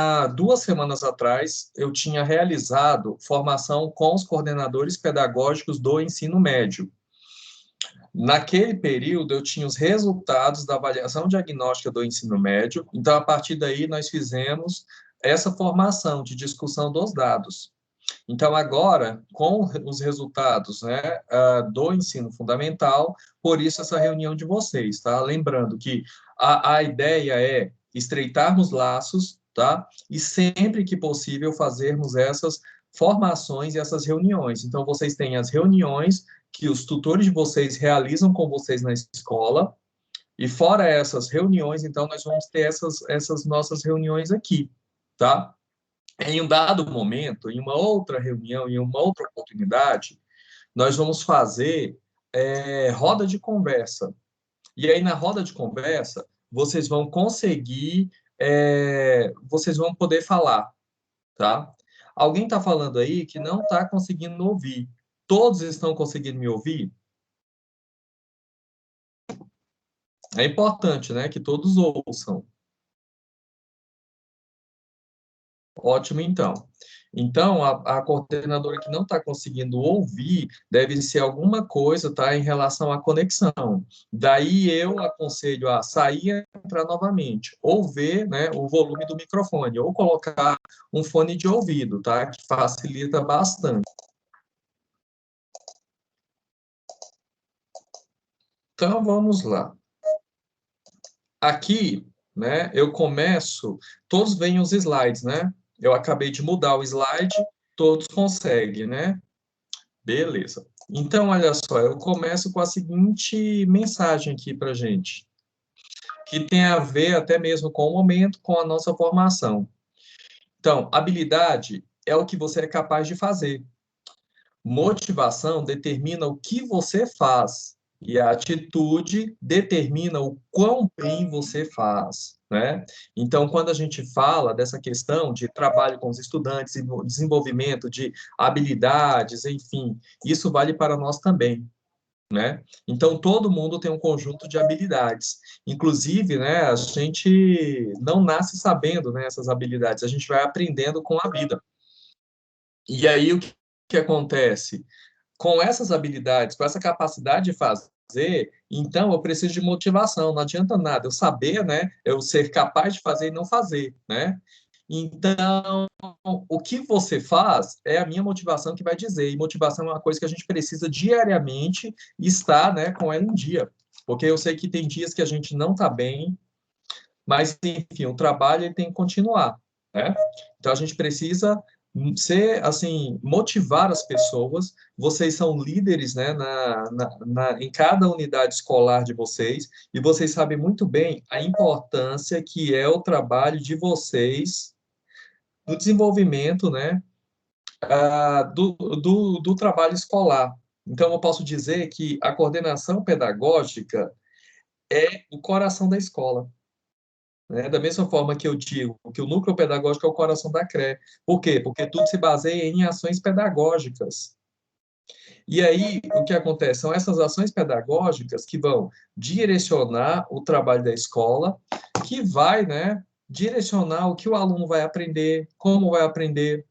há 2 semanas atrás, eu tinha realizado formação com os coordenadores pedagógicos do ensino médio. Naquele período, eu tinha os resultados da avaliação diagnóstica do ensino médio, então, a partir daí, nós fizemos essa formação de discussão dos dados. Então, agora, com os resultados, né, do ensino fundamental, por isso essa reunião de vocês, tá? Lembrando que a ideia é estreitarmos laços, tá? E sempre que possível fazermos essas formações e essas reuniões. Então, vocês têm as reuniões que os tutores de vocês realizam com vocês na escola, e fora essas reuniões, então, nós vamos ter essas nossas reuniões aqui, tá? Em um dado momento, em uma outra reunião, em uma outra oportunidade, nós vamos fazer roda de conversa. E aí, na roda de conversa, vocês vão conseguir, vocês vão poder falar, tá? Alguém está falando aí que não está conseguindo ouvir. Todos estão conseguindo me ouvir? É importante, né, que todos ouçam. Ótimo, então. Então, a coordenadora que não está conseguindo ouvir deve ser alguma coisa, tá, em relação à conexão. Daí eu aconselho a sair e entrar novamente, ou ver, né, o volume do microfone, ou colocar um fone de ouvido, tá, que facilita bastante. Então, vamos lá. Aqui, né, eu começo, todos veem os slides, né? Eu acabei de mudar o slide, todos conseguem, né? Beleza. Então, olha só, eu começo com a seguinte mensagem aqui para gente, que tem a ver até mesmo com o momento, com a nossa formação. Então, habilidade é o que você é capaz de fazer. Motivação determina o que você faz. E a atitude determina o quão bem você faz, né? Então, quando a gente fala dessa questão de trabalho com os estudantes, e desenvolvimento de habilidades, enfim, isso vale para nós também, né? Então, todo mundo tem um conjunto de habilidades. Inclusive, né, a gente não nasce sabendo, né, essas habilidades, a gente vai aprendendo com a vida. E aí, o que acontece? Com essas habilidades, com essa capacidade de fazer, então eu preciso de motivação. Não adianta nada eu saber, né? Eu ser capaz de fazer e não fazer, né? Então, o que você faz é a minha motivação que vai dizer. E motivação é uma coisa que a gente precisa diariamente estar, né, com ela em dia. Porque eu sei que tem dias que a gente não está bem, mas, enfim, o trabalho ele tem que continuar, né? Então, a gente precisa ser, assim, motivar as pessoas. Vocês são líderes, né, em cada unidade escolar de vocês, e vocês sabem muito bem a importância que é o trabalho de vocês no desenvolvimento, né, do trabalho escolar. Então, eu posso dizer que a coordenação pedagógica é o coração da escola. Né? Da mesma forma que eu digo que o núcleo pedagógico é o coração da CRE. Por quê? Porque tudo se baseia em ações pedagógicas. E aí, o que acontece? São essas ações pedagógicas que vão direcionar o trabalho da escola, que vai, né, direcionar o que o aluno vai aprender, como vai aprender,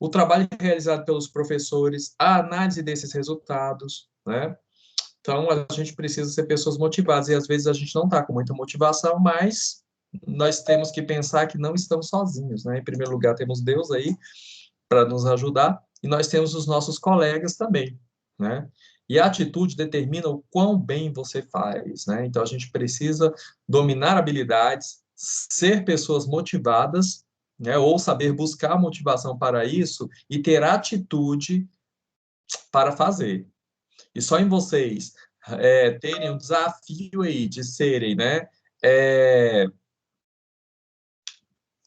o trabalho realizado pelos professores, a análise desses resultados, né? Então, a gente precisa ser pessoas motivadas, e às vezes a gente não está com muita motivação, mas nós temos que pensar que não estamos sozinhos, né? Em primeiro lugar, temos Deus aí para nos ajudar, e nós temos os nossos colegas também, né? E a atitude determina o quão bem você faz, né? Então, a gente precisa dominar habilidades, ser pessoas motivadas, né? Ou saber buscar motivação para isso e ter atitude para fazer. E só em vocês terem o desafio aí de serem, né,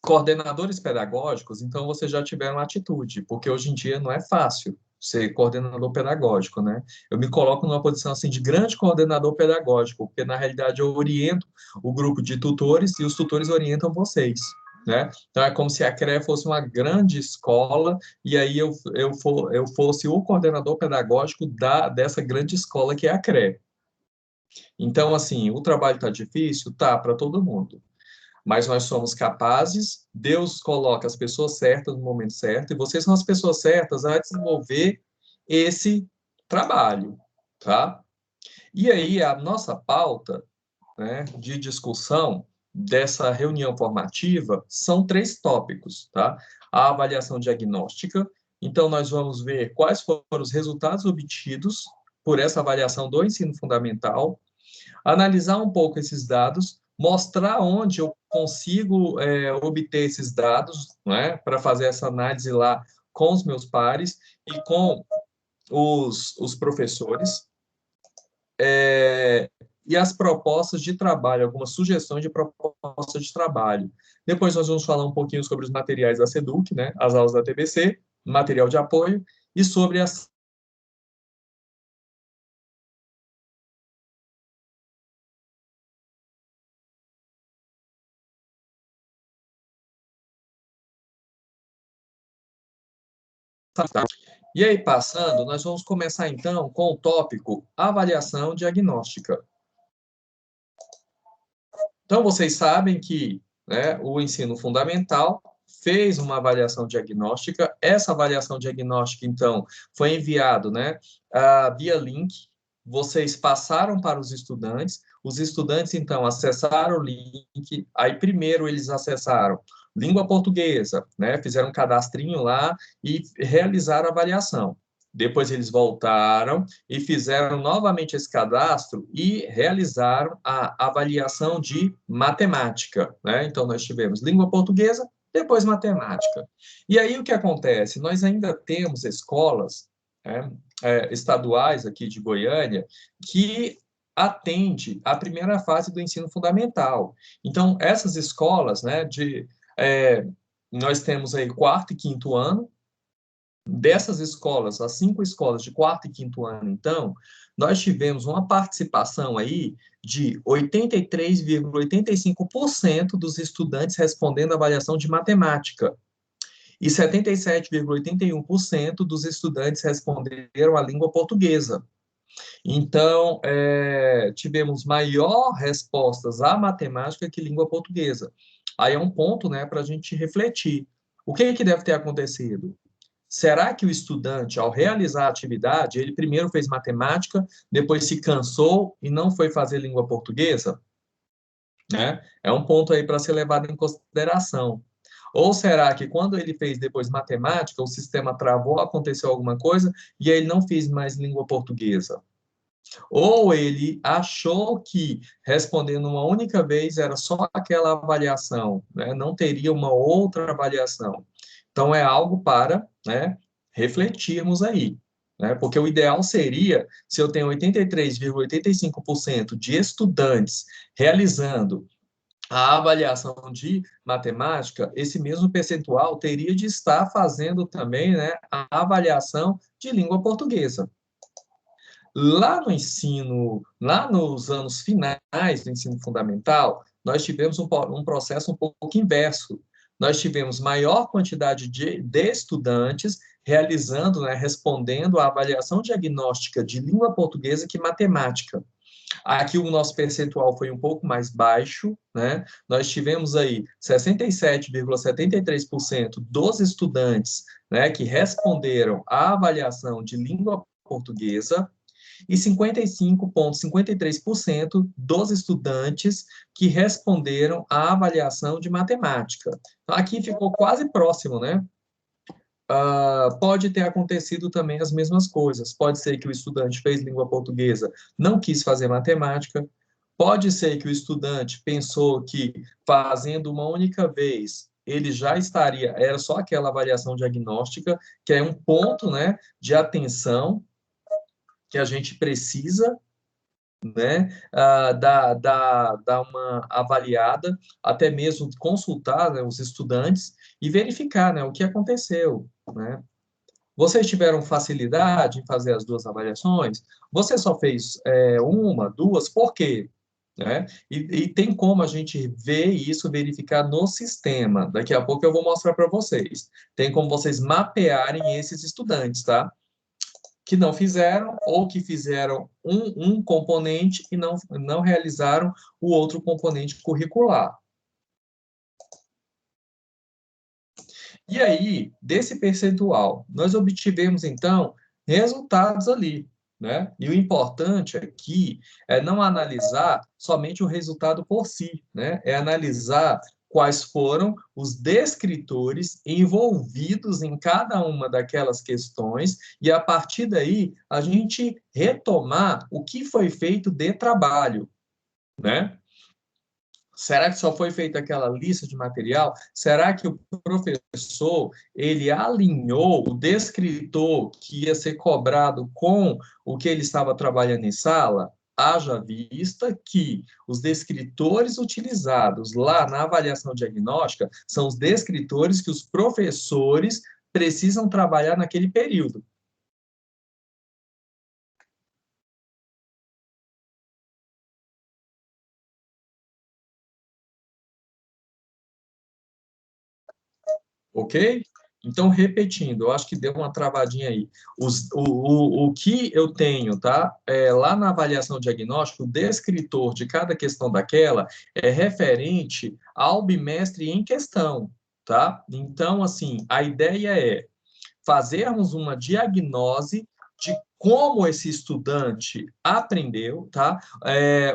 coordenadores pedagógicos, então vocês já tiveram atitude, porque hoje em dia não é fácil ser coordenador pedagógico, né? Eu me coloco numa posição assim de grande coordenador pedagógico, porque na realidade eu oriento o grupo de tutores e os tutores orientam vocês, né? Então é como se a CRE fosse uma grande escola e aí eu fosse o coordenador pedagógico dessa grande escola que é a CRE. Então, assim, o trabalho está difícil? Tá, para todo mundo. mas nós somos capazes, Deus coloca as pessoas certas no momento certo, e vocês são as pessoas certas a desenvolver esse trabalho, tá? E aí, a nossa pauta, né, de discussão dessa reunião formativa são 3 tópicos, tá? A avaliação diagnóstica, então nós vamos ver quais foram os resultados obtidos por essa avaliação do ensino fundamental, analisar um pouco esses dados, mostrar onde eu consigo obter esses dados, né, para fazer essa análise lá com os meus pares e com os professores, e as propostas de trabalho, algumas sugestões de propostas de trabalho. Depois nós vamos falar um pouquinho sobre os materiais da SEDUC, né, as aulas da TBC, material de apoio, e sobre as E aí, passando, nós vamos começar então com o tópico avaliação diagnóstica. Então, vocês sabem que, né, o ensino fundamental fez uma avaliação diagnóstica. Essa avaliação diagnóstica, então, foi enviado, né, via link. Vocês passaram para os estudantes, então, acessaram o link. Aí, primeiro, eles acessaram língua portuguesa, né, fizeram um cadastrinho lá e realizaram a avaliação. Depois eles voltaram e fizeram novamente esse cadastro e realizaram a avaliação de matemática, né? Então, nós tivemos língua portuguesa, depois matemática. E aí, o que acontece? Nós ainda temos escolas, né, estaduais aqui de Goiânia que atende a primeira fase do ensino fundamental. Então, essas escolas, né, nós temos aí 4º e 5º ano. Dessas escolas, as 5 escolas de 4º e 5º ano, então, nós tivemos uma participação aí de 83,85% dos estudantes respondendo a avaliação de matemática e 77,81% dos estudantes responderam a língua portuguesa. Então, tivemos maior respostas à matemática que língua portuguesa. Aí é um ponto, né, para a gente refletir. O que deve ter acontecido? Será que o estudante, ao realizar a atividade, ele primeiro fez matemática, depois se cansou e não foi fazer língua portuguesa? Né? É um ponto aí para ser levado em consideração. Ou será que quando ele fez depois matemática, o sistema travou, aconteceu alguma coisa e aí ele não fez mais língua portuguesa? Ou ele achou que respondendo uma única vez era só aquela avaliação, né? Não teria uma outra avaliação. Então, é algo para, né, refletirmos aí, né? Porque o ideal seria, se eu tenho 83,85% de estudantes realizando a avaliação de matemática, esse mesmo percentual teria de estar fazendo também, né, a avaliação de língua portuguesa. Lá no ensino, lá nos anos finais do ensino fundamental, nós tivemos um processo um pouco inverso. Nós tivemos maior quantidade de estudantes realizando, né, respondendo à avaliação diagnóstica de língua portuguesa que matemática. Aqui o nosso percentual foi um pouco mais baixo, né? Nós tivemos aí 67,73% dos estudantes, né, que responderam à avaliação de língua portuguesa, e 55,53% dos estudantes que responderam à avaliação de matemática. Então, aqui ficou quase próximo, né? Pode ter acontecido também as mesmas coisas. Pode ser que o estudante fez língua portuguesa, não quis fazer matemática. Pode ser que o estudante pensou que fazendo uma única vez ele já estaria, era só aquela avaliação diagnóstica, que é um ponto, né, de atenção que a gente precisa, né, dar uma avaliada, até mesmo consultar, né, os estudantes e verificar, né, o que aconteceu, né? Vocês tiveram facilidade em fazer as 2 avaliações? Você só fez uma, duas, por quê? Né? E tem como a gente ver isso, verificar no sistema. Daqui a pouco eu vou mostrar para vocês. Tem como vocês mapearem esses estudantes, tá? Que não fizeram ou que fizeram um componente e não realizaram o outro componente curricular. E aí, desse percentual, nós obtivemos, então, resultados ali, né? E o importante aqui é não analisar somente o resultado por si, né? É analisar quais foram os descritores envolvidos em cada uma daquelas questões e, a partir daí, a gente retomar o que foi feito de trabalho, né? Será que só foi feita aquela lista de material? Será que o professor ele alinhou o descritor que ia ser cobrado com o que ele estava trabalhando em sala? Haja vista que os descritores utilizados lá na avaliação diagnóstica são os descritores que os professores precisam trabalhar naquele período. Ok? Então, repetindo, eu acho que deu uma travadinha aí. O que eu tenho, tá? Lá na avaliação diagnóstica, o descritor de cada questão daquela é referente ao bimestre em questão, tá? Então, assim, a ideia é fazermos uma diagnose de como esse estudante aprendeu, tá?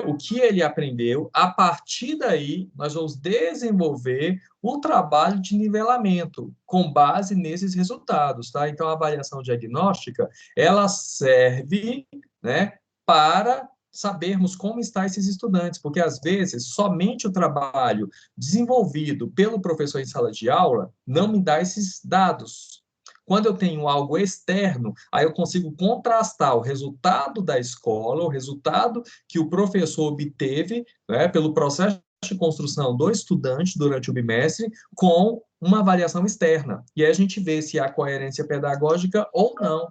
O que ele aprendeu. A partir daí, nós vamos desenvolver o trabalho de nivelamento com base nesses resultados, tá? Então, a avaliação diagnóstica, ela serve, né, para sabermos como estão esses estudantes, porque às vezes somente o trabalho desenvolvido pelo professor em sala de aula não me dá esses dados. Quando eu tenho algo externo, aí eu consigo contrastar o resultado da escola, o resultado que o professor obteve, né, pelo processo de construção do estudante durante o bimestre, com uma avaliação externa. E aí a gente vê se há coerência pedagógica ou não,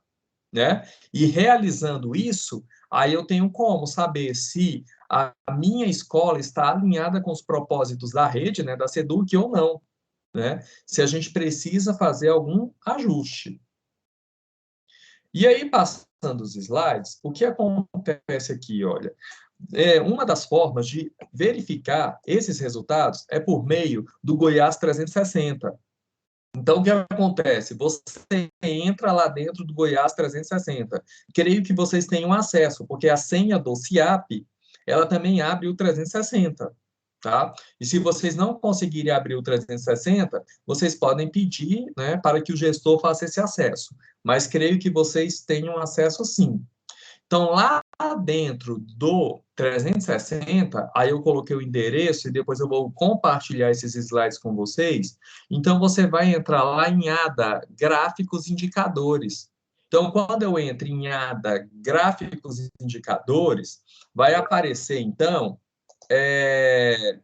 né? E realizando isso, aí eu tenho como saber se a minha escola está alinhada com os propósitos da rede, né, da SEDUC ou não, né? Se a gente precisa fazer algum ajuste. E aí, passando os slides, o que acontece aqui, olha, uma das formas de verificar esses resultados é por meio do Goiás 360. Então, o que acontece? Você entra lá dentro do Goiás 360. Creio que vocês tenham acesso, porque a senha do CIAP, ela também abre o 360, tá? E se vocês não conseguirem abrir o 360, vocês podem pedir, né, para que o gestor faça esse acesso. Mas creio que vocês tenham acesso sim. Então, lá dentro do 360, aí eu coloquei o endereço e depois eu vou compartilhar esses slides com vocês. Então, você vai entrar lá em ADA, Gráficos Indicadores. Então, quando eu entro em ADA, Gráficos Indicadores, vai aparecer, então, é,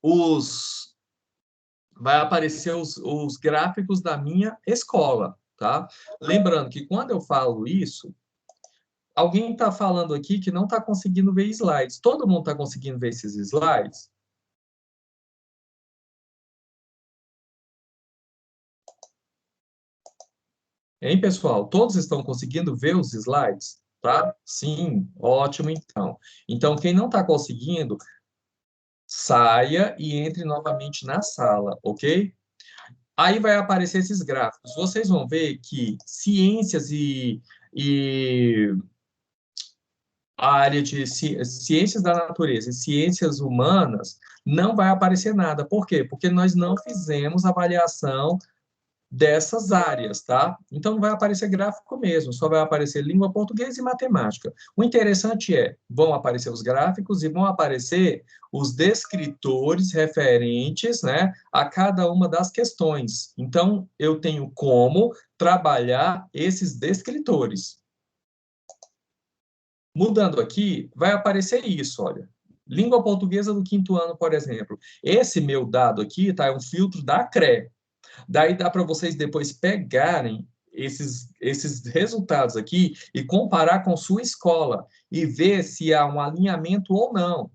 os, vai aparecer os gráficos da minha escola, tá? Lembrando que quando eu falo isso, alguém está falando aqui que não está conseguindo ver slides. Todo mundo está conseguindo ver esses slides? Hein, pessoal? Todos estão conseguindo ver os slides? Tá? Sim, ótimo, então. Então, quem não está conseguindo, saia e entre novamente na sala, ok? Aí vai aparecer esses gráficos. Vocês vão ver que ciências e a área de ciências da natureza e ciências humanas, não vai aparecer nada. Por quê? Porque nós não fizemos avaliação dessas áreas, tá? Então não vai aparecer gráfico mesmo, só vai aparecer língua portuguesa e matemática. O interessante é, vão aparecer os gráficos e vão aparecer os descritores referentes, né, a cada uma das questões. Então eu tenho como trabalhar esses descritores. Mudando aqui, vai aparecer isso, olha. Língua portuguesa do quinto ano, por exemplo. Esse meu dado aqui, tá? É um filtro da CRE. Daí dá para vocês depois pegarem esses resultados aqui e comparar com sua escola e ver se há um alinhamento ou não,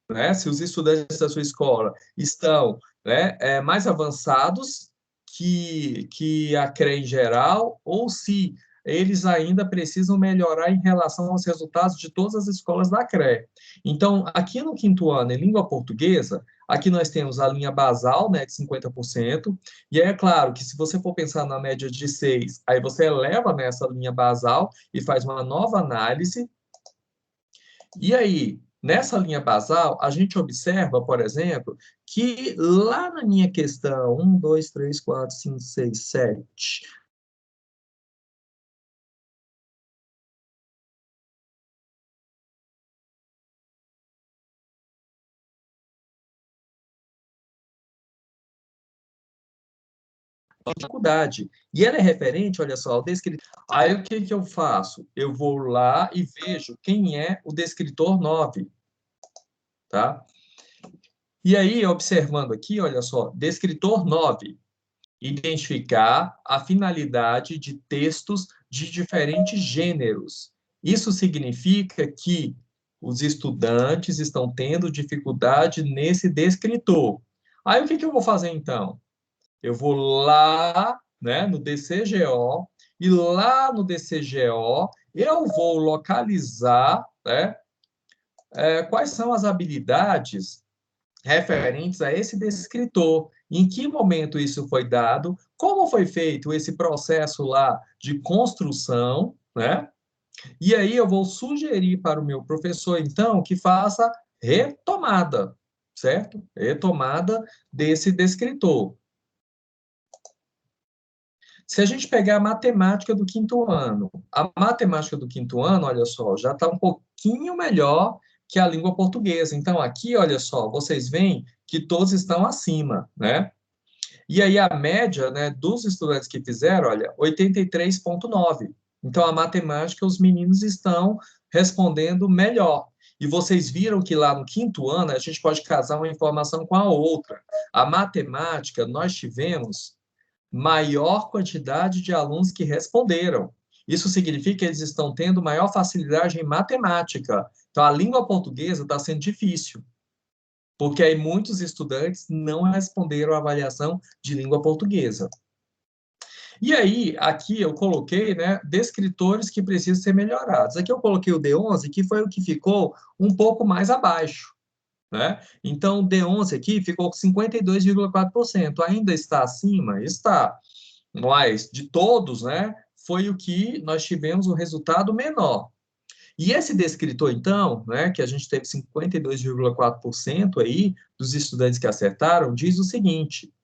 né? Se os estudantes da sua escola estão, né, mais avançados que a CRE em geral, ou se eles ainda precisam melhorar em relação aos resultados de todas as escolas da CRE. Então, aqui no quinto ano, em língua portuguesa, aqui nós temos a linha basal, né, de 50%, e aí é claro que se você for pensar na média de 6, aí você eleva nessa linha basal e faz uma nova análise. E aí, nessa linha basal, a gente observa, por exemplo, que lá na minha questão 1, 2, 3, 4, 5, 6, 7, dificuldade. E ela é referente, olha só, ao descritor. Aí o que que eu faço? Eu vou lá e vejo quem é o descritor 9, tá? E aí, observando aqui, olha só, descritor 9, identificar a finalidade de textos de diferentes gêneros. Isso significa que os estudantes estão tendo dificuldade nesse descritor. Aí o que que eu vou fazer então? Eu vou lá, né, no DCGO, e lá no DCGO eu vou localizar, né, quais são as habilidades referentes a esse descritor, em que momento isso foi dado, como foi feito esse processo lá de construção, né? E aí eu vou sugerir para o meu professor, então, que faça retomada, certo? Retomada desse descritor. Se a gente pegar a matemática do quinto ano, a matemática do quinto ano, olha só, já está um pouquinho melhor que a língua portuguesa. Então, aqui, olha só, vocês veem que todos estão acima, né? E aí, a média, né, dos estudantes que fizeram, olha, 83,9. Então, a matemática, os meninos estão respondendo melhor. E vocês viram que lá no quinto ano, a gente pode casar uma informação com a outra. A matemática, nós tivemos maior quantidade de alunos que responderam. Isso significa que eles estão tendo maior facilidade em matemática. Então, a língua portuguesa está sendo difícil, porque aí muitos estudantes não responderam à avaliação de língua portuguesa. E aí, aqui eu coloquei, né, descritores que precisam ser melhorados. Aqui eu coloquei o D11, que foi o que ficou um pouco mais abaixo, né? Então, o D11 aqui ficou com 52,4%. Ainda está acima? Está. Mas, de todos, né, foi o que nós tivemos um resultado menor. E esse descritor, então, né, que a gente teve 52,4% aí dos estudantes que acertaram, diz o seguinte: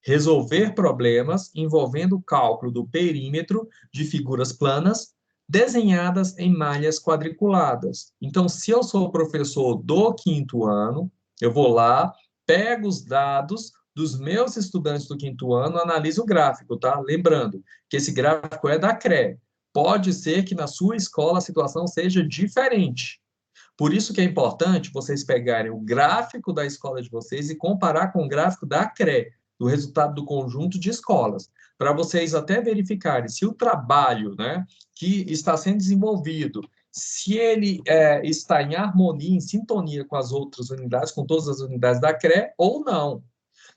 resolver problemas envolvendo o cálculo do perímetro de figuras planas desenhadas em malhas quadriculadas. Então, se eu sou o professor do quinto ano, eu vou lá, pego os dados dos meus estudantes do quinto ano, analiso o gráfico, tá? Lembrando que esse gráfico é da CRE. Pode ser que na sua escola a situação seja diferente. Por isso que é importante vocês pegarem o gráfico da escola de vocês e comparar com o gráfico da CRE, do resultado do conjunto de escolas, para vocês até verificarem se o trabalho, né, que está sendo desenvolvido, se ele está em harmonia, em sintonia com as outras unidades, com todas as unidades da CRE ou não.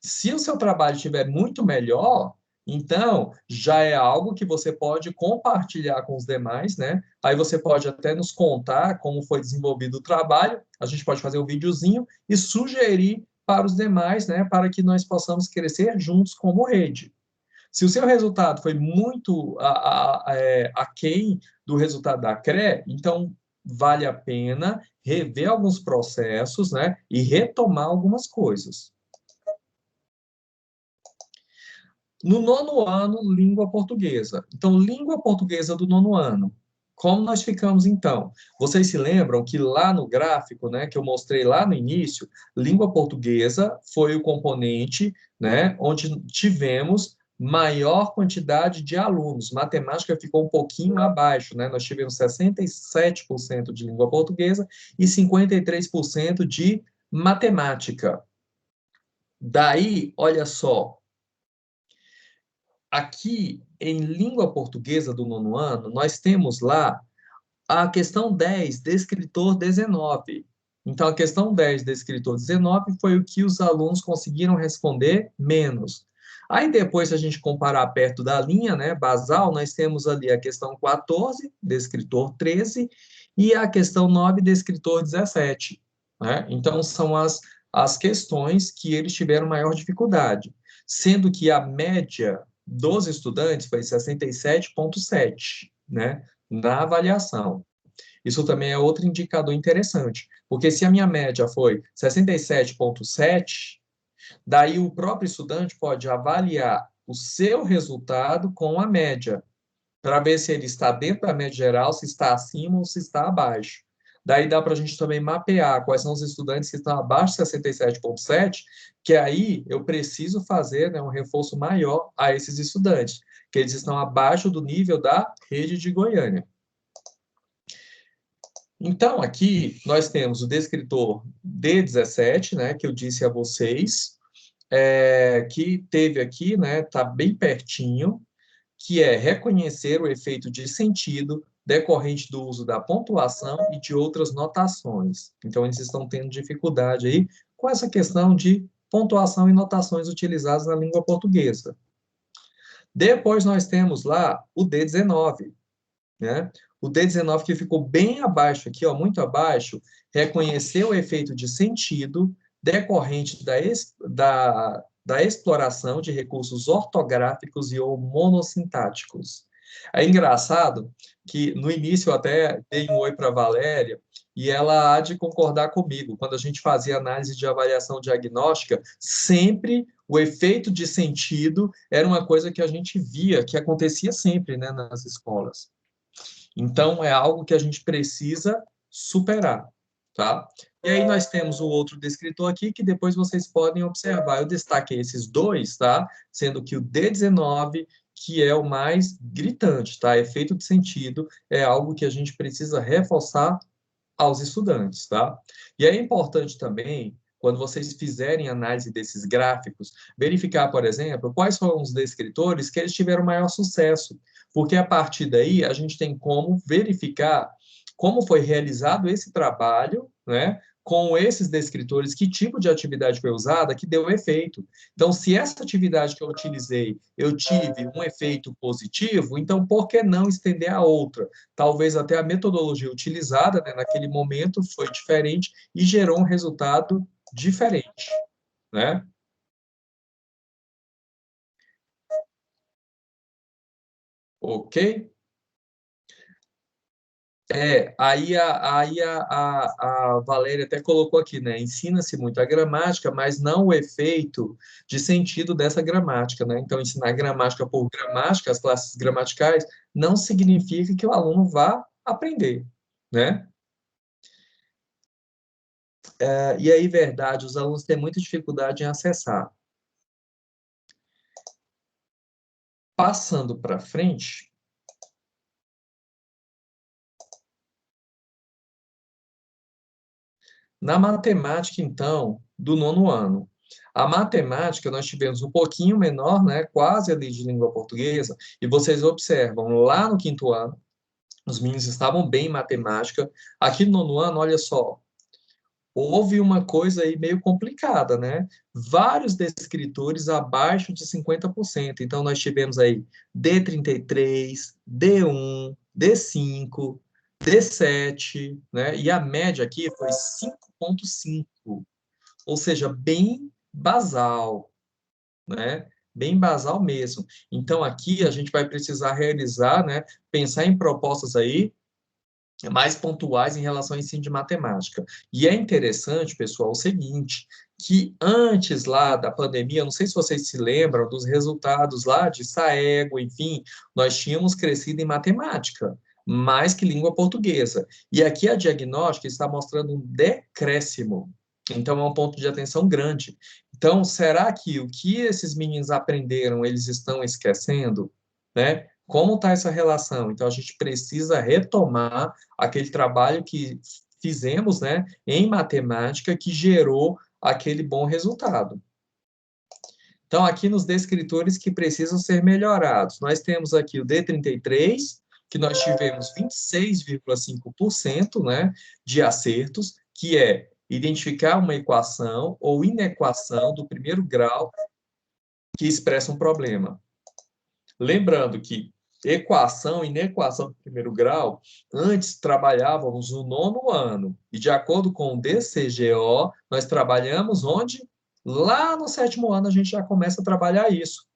Se o seu trabalho estiver muito melhor, então já é algo que você pode compartilhar com os demais, né? Aí você pode até nos contar como foi desenvolvido o trabalho, a gente pode fazer um videozinho e sugerir para os demais, né? Para que nós possamos crescer juntos como rede. Se o seu resultado foi muito aquém do resultado da CRE, então vale a pena rever alguns processos, né? E retomar algumas coisas. No nono ano, língua portuguesa. Então, língua portuguesa do nono ano. Como nós ficamos, então? Vocês se lembram que lá no gráfico, né, que eu mostrei lá no início, língua portuguesa foi o componente, né, onde tivemos maior quantidade de alunos. Matemática ficou um pouquinho abaixo, né? Nós tivemos 67% de língua portuguesa e 53% de matemática. Daí, olha só, aqui em língua portuguesa do nono ano, nós temos lá a questão 10, descritor 19. Então, a questão 10, descritor 19, foi o que os alunos conseguiram responder menos. Aí depois, se a gente comparar perto da linha, né, basal, nós temos ali a questão 14, descritor 13, e a questão 9, descritor 17. Né? Então, são as questões que eles tiveram maior dificuldade, sendo que a média dos estudantes foi 67,7, né, na avaliação. Isso também é outro indicador interessante, porque se a minha média foi 67,7, daí o próprio estudante pode avaliar o seu resultado com a média, para ver se ele está dentro da média geral, se está acima ou se está abaixo. Daí dá para a gente também mapear quais são os estudantes que estão abaixo de 67,7, que aí eu preciso fazer, né, um reforço maior a esses estudantes, que eles estão abaixo do nível da rede de Goiânia. Então, aqui nós temos o descritor D17, né, que eu disse a vocês, que teve aqui, né, está bem pertinho, que é reconhecer o efeito de sentido decorrente do uso da pontuação e de outras notações. Então, eles estão tendo dificuldade aí com essa questão de pontuação e notações utilizadas na língua portuguesa. Depois nós temos lá o D19, né? O D19 que ficou bem abaixo aqui, ó, muito abaixo, reconhecer o efeito de sentido decorrente da exploração de recursos ortográficos e ou monossintáticos. É engraçado que no início eu até dei um oi para a Valéria e ela há de concordar comigo. Quando a gente fazia análise de avaliação diagnóstica, sempre o efeito de sentido era uma coisa que a gente via, que acontecia sempre, né, nas escolas. Então, é algo que a gente precisa superar, tá? E aí nós temos o outro descritor aqui, que depois vocês podem observar. Eu destaquei esses dois, tá? Sendo que o D19, que é o mais gritante, tá? Efeito de sentido é algo que a gente precisa reforçar aos estudantes, tá? E é importante também, quando vocês fizerem análise desses gráficos, verificar, por exemplo, quais foram os descritores que eles tiveram maior sucesso, porque a partir daí a gente tem como verificar como foi realizado esse trabalho, né? Com esses descritores, que tipo de atividade foi usada que deu efeito. Então, se essa atividade que eu utilizei, eu tive um efeito positivo, então por que não estender a outra? Talvez até a metodologia utilizada, né, naquele momento foi diferente e gerou um resultado diferente, né? Ok? Aí a Valéria até colocou aqui, né? Ensina-se muito a gramática, mas não o efeito de sentido dessa gramática, né? Então, ensinar gramática por gramática, as classes gramaticais, não significa que o aluno vá aprender, né? E aí, verdade, os alunos têm muita dificuldade em acessar. Passando para frente, na matemática, então, do nono ano. A matemática, nós tivemos um pouquinho menor, né, quase ali de língua portuguesa, e vocês observam, lá no quinto ano, os meninos estavam bem em matemática. Aqui no nono ano, olha só, houve uma coisa aí meio complicada, né? Vários descritores abaixo de 50%. Então, nós tivemos aí D33, D1, D5, D7, né? E a média aqui foi 5,5, ou seja, bem basal, né? Bem basal mesmo. Então, aqui a gente vai precisar realizar, né? Pensar em propostas aí mais pontuais em relação ao ensino de matemática. E é interessante, pessoal, o seguinte, que antes lá da pandemia, não sei se vocês se lembram dos resultados lá de Saego, enfim, nós tínhamos crescido em matemática, mais que língua portuguesa. E aqui a diagnóstica está mostrando um decréscimo. Então, é um ponto de atenção grande. Então, será que o que esses meninos aprenderam, eles estão esquecendo, né? Como está essa relação? Então, a gente precisa retomar aquele trabalho que fizemos, né, em matemática, que gerou aquele bom resultado. Então, aqui nos descritores que precisam ser melhorados, nós temos aqui o D33, que nós tivemos 26,5%, né, de acertos, que é identificar uma equação ou inequação do primeiro grau que expressa um problema. Lembrando que equação e inequação de primeiro grau, antes trabalhávamos no 9º ano, e de acordo com o DCGO, nós trabalhamos onde? Lá no 7º ano a gente já começa a trabalhar isso.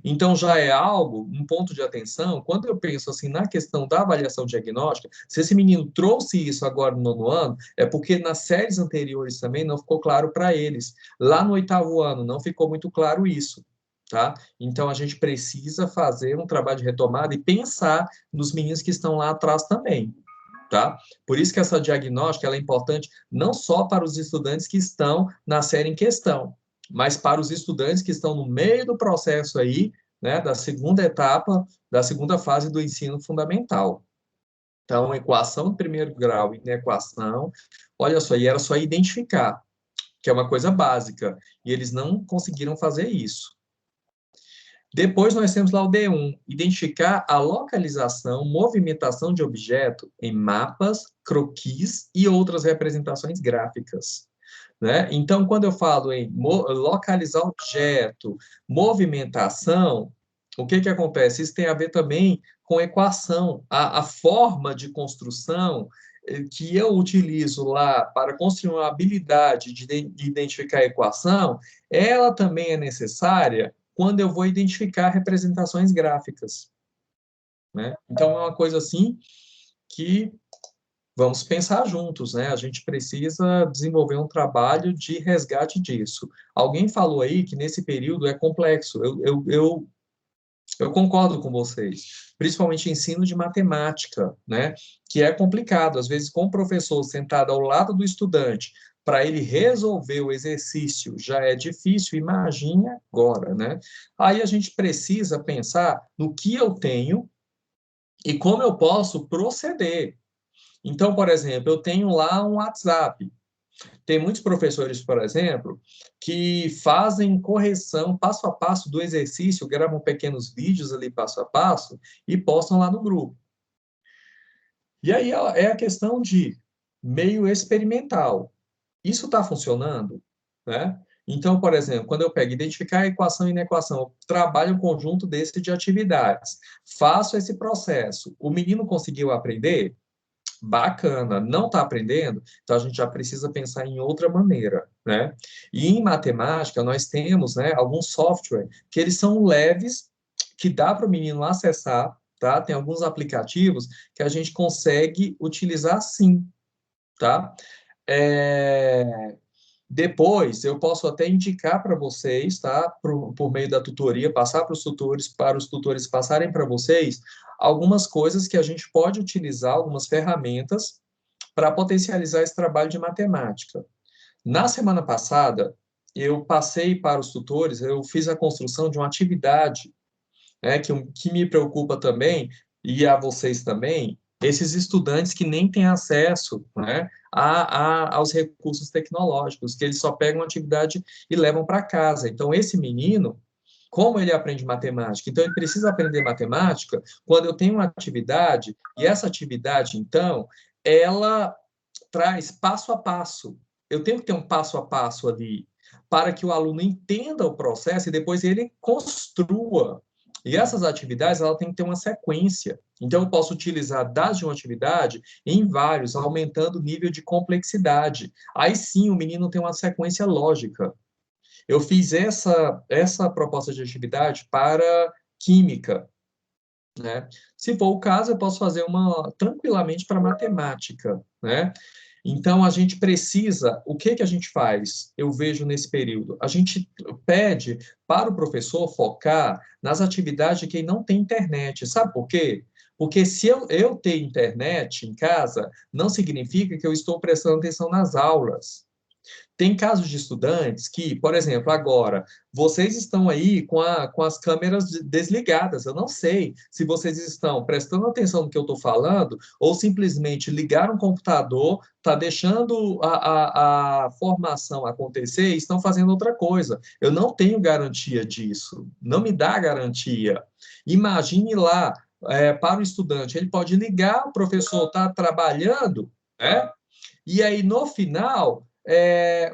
Então, já é algo, um ponto de atenção, quando eu penso assim na questão da avaliação diagnóstica, se esse menino trouxe isso agora no 9º ano, é porque nas séries anteriores também não ficou claro para eles. Lá no 8º ano não ficou muito claro isso. Tá? Então, a gente precisa fazer um trabalho de retomada e pensar nos meninos que estão lá atrás também. Tá? Por isso que essa diagnóstica ela é importante não só para os estudantes que estão na série em questão, mas para os estudantes que estão no meio do processo aí, né, da segunda etapa, da segunda fase do ensino fundamental. Então, equação de primeiro grau e equação, olha só, e era só identificar, que é uma coisa básica, e eles não conseguiram fazer isso. Depois nós temos lá o D1, identificar a localização, movimentação de objeto em mapas, croquis e outras representações gráficas. Né? Então, quando eu falo em localizar objeto, movimentação, o que acontece? Isso tem a ver também com equação. A forma de construção que eu utilizo lá para construir uma habilidade de identificar a equação, ela também é necessária quando eu vou identificar representações gráficas. Né? Então, é uma coisa assim que vamos pensar juntos, né? A gente precisa desenvolver um trabalho de resgate disso. Alguém falou aí que nesse período é complexo. Eu concordo com vocês, principalmente ensino de matemática, né? Que é complicado. Às vezes, com o professor sentado ao lado do estudante, para ele resolver o exercício já é difícil, imagine agora, né? Aí a gente precisa pensar no que eu tenho e como eu posso proceder. Então, por exemplo, eu tenho lá um WhatsApp. Tem muitos professores, por exemplo, que fazem correção passo a passo do exercício, gravam pequenos vídeos ali passo a passo e postam lá no grupo. E aí é a questão de meio experimental. Isso está funcionando? Né? Então, por exemplo, quando eu pego identificar a equação e inequação, eu trabalho um conjunto desse de atividades, faço esse processo, o menino conseguiu aprender? Bacana, não está aprendendo, então a gente já precisa pensar em outra maneira, né? E em matemática nós temos, né, alguns software que eles são leves, que dá para o menino acessar, tá? Tem alguns aplicativos que a gente consegue utilizar sim, tá? Depois, eu posso até indicar para vocês, tá? Por meio da tutoria, passar para os tutores passarem para vocês algumas coisas que a gente pode utilizar, algumas ferramentas para potencializar esse trabalho de matemática. Na semana passada, eu passei para os tutores, eu fiz a construção de uma atividade, né, que me preocupa também, e a vocês também, esses estudantes que nem têm acesso, né, aos recursos tecnológicos, que eles só pegam a atividade e levam para casa. Então, esse menino, como ele aprende matemática? Então, ele precisa aprender matemática quando eu tenho uma atividade, e essa atividade, então, ela traz passo a passo. Eu tenho que ter um passo a passo ali, para que o aluno entenda o processo e depois ele construa. E essas atividades, ela tem que ter uma sequência. Então, eu posso utilizar das de uma atividade em vários, aumentando o nível de complexidade. Aí sim, o menino tem uma sequência lógica. Eu fiz essa proposta de atividade para química, né? Se for o caso, eu posso fazer uma tranquilamente para matemática, né? Então, a gente precisa, o que a gente faz? Eu vejo nesse período, a gente pede para o professor focar nas atividades de quem não tem internet. Sabe por quê? Porque se eu ter internet em casa, não significa que eu estou prestando atenção nas aulas. Tem casos de estudantes que, por exemplo, agora, vocês estão aí com as câmeras desligadas. Eu não sei se vocês estão prestando atenção no que eu estou falando ou simplesmente ligaram o computador, está deixando a formação acontecer e estão fazendo outra coisa. Eu não tenho garantia disso. Não me dá garantia. Imagine lá, para o estudante, ele pode ligar, o professor está trabalhando, né? E aí, no final,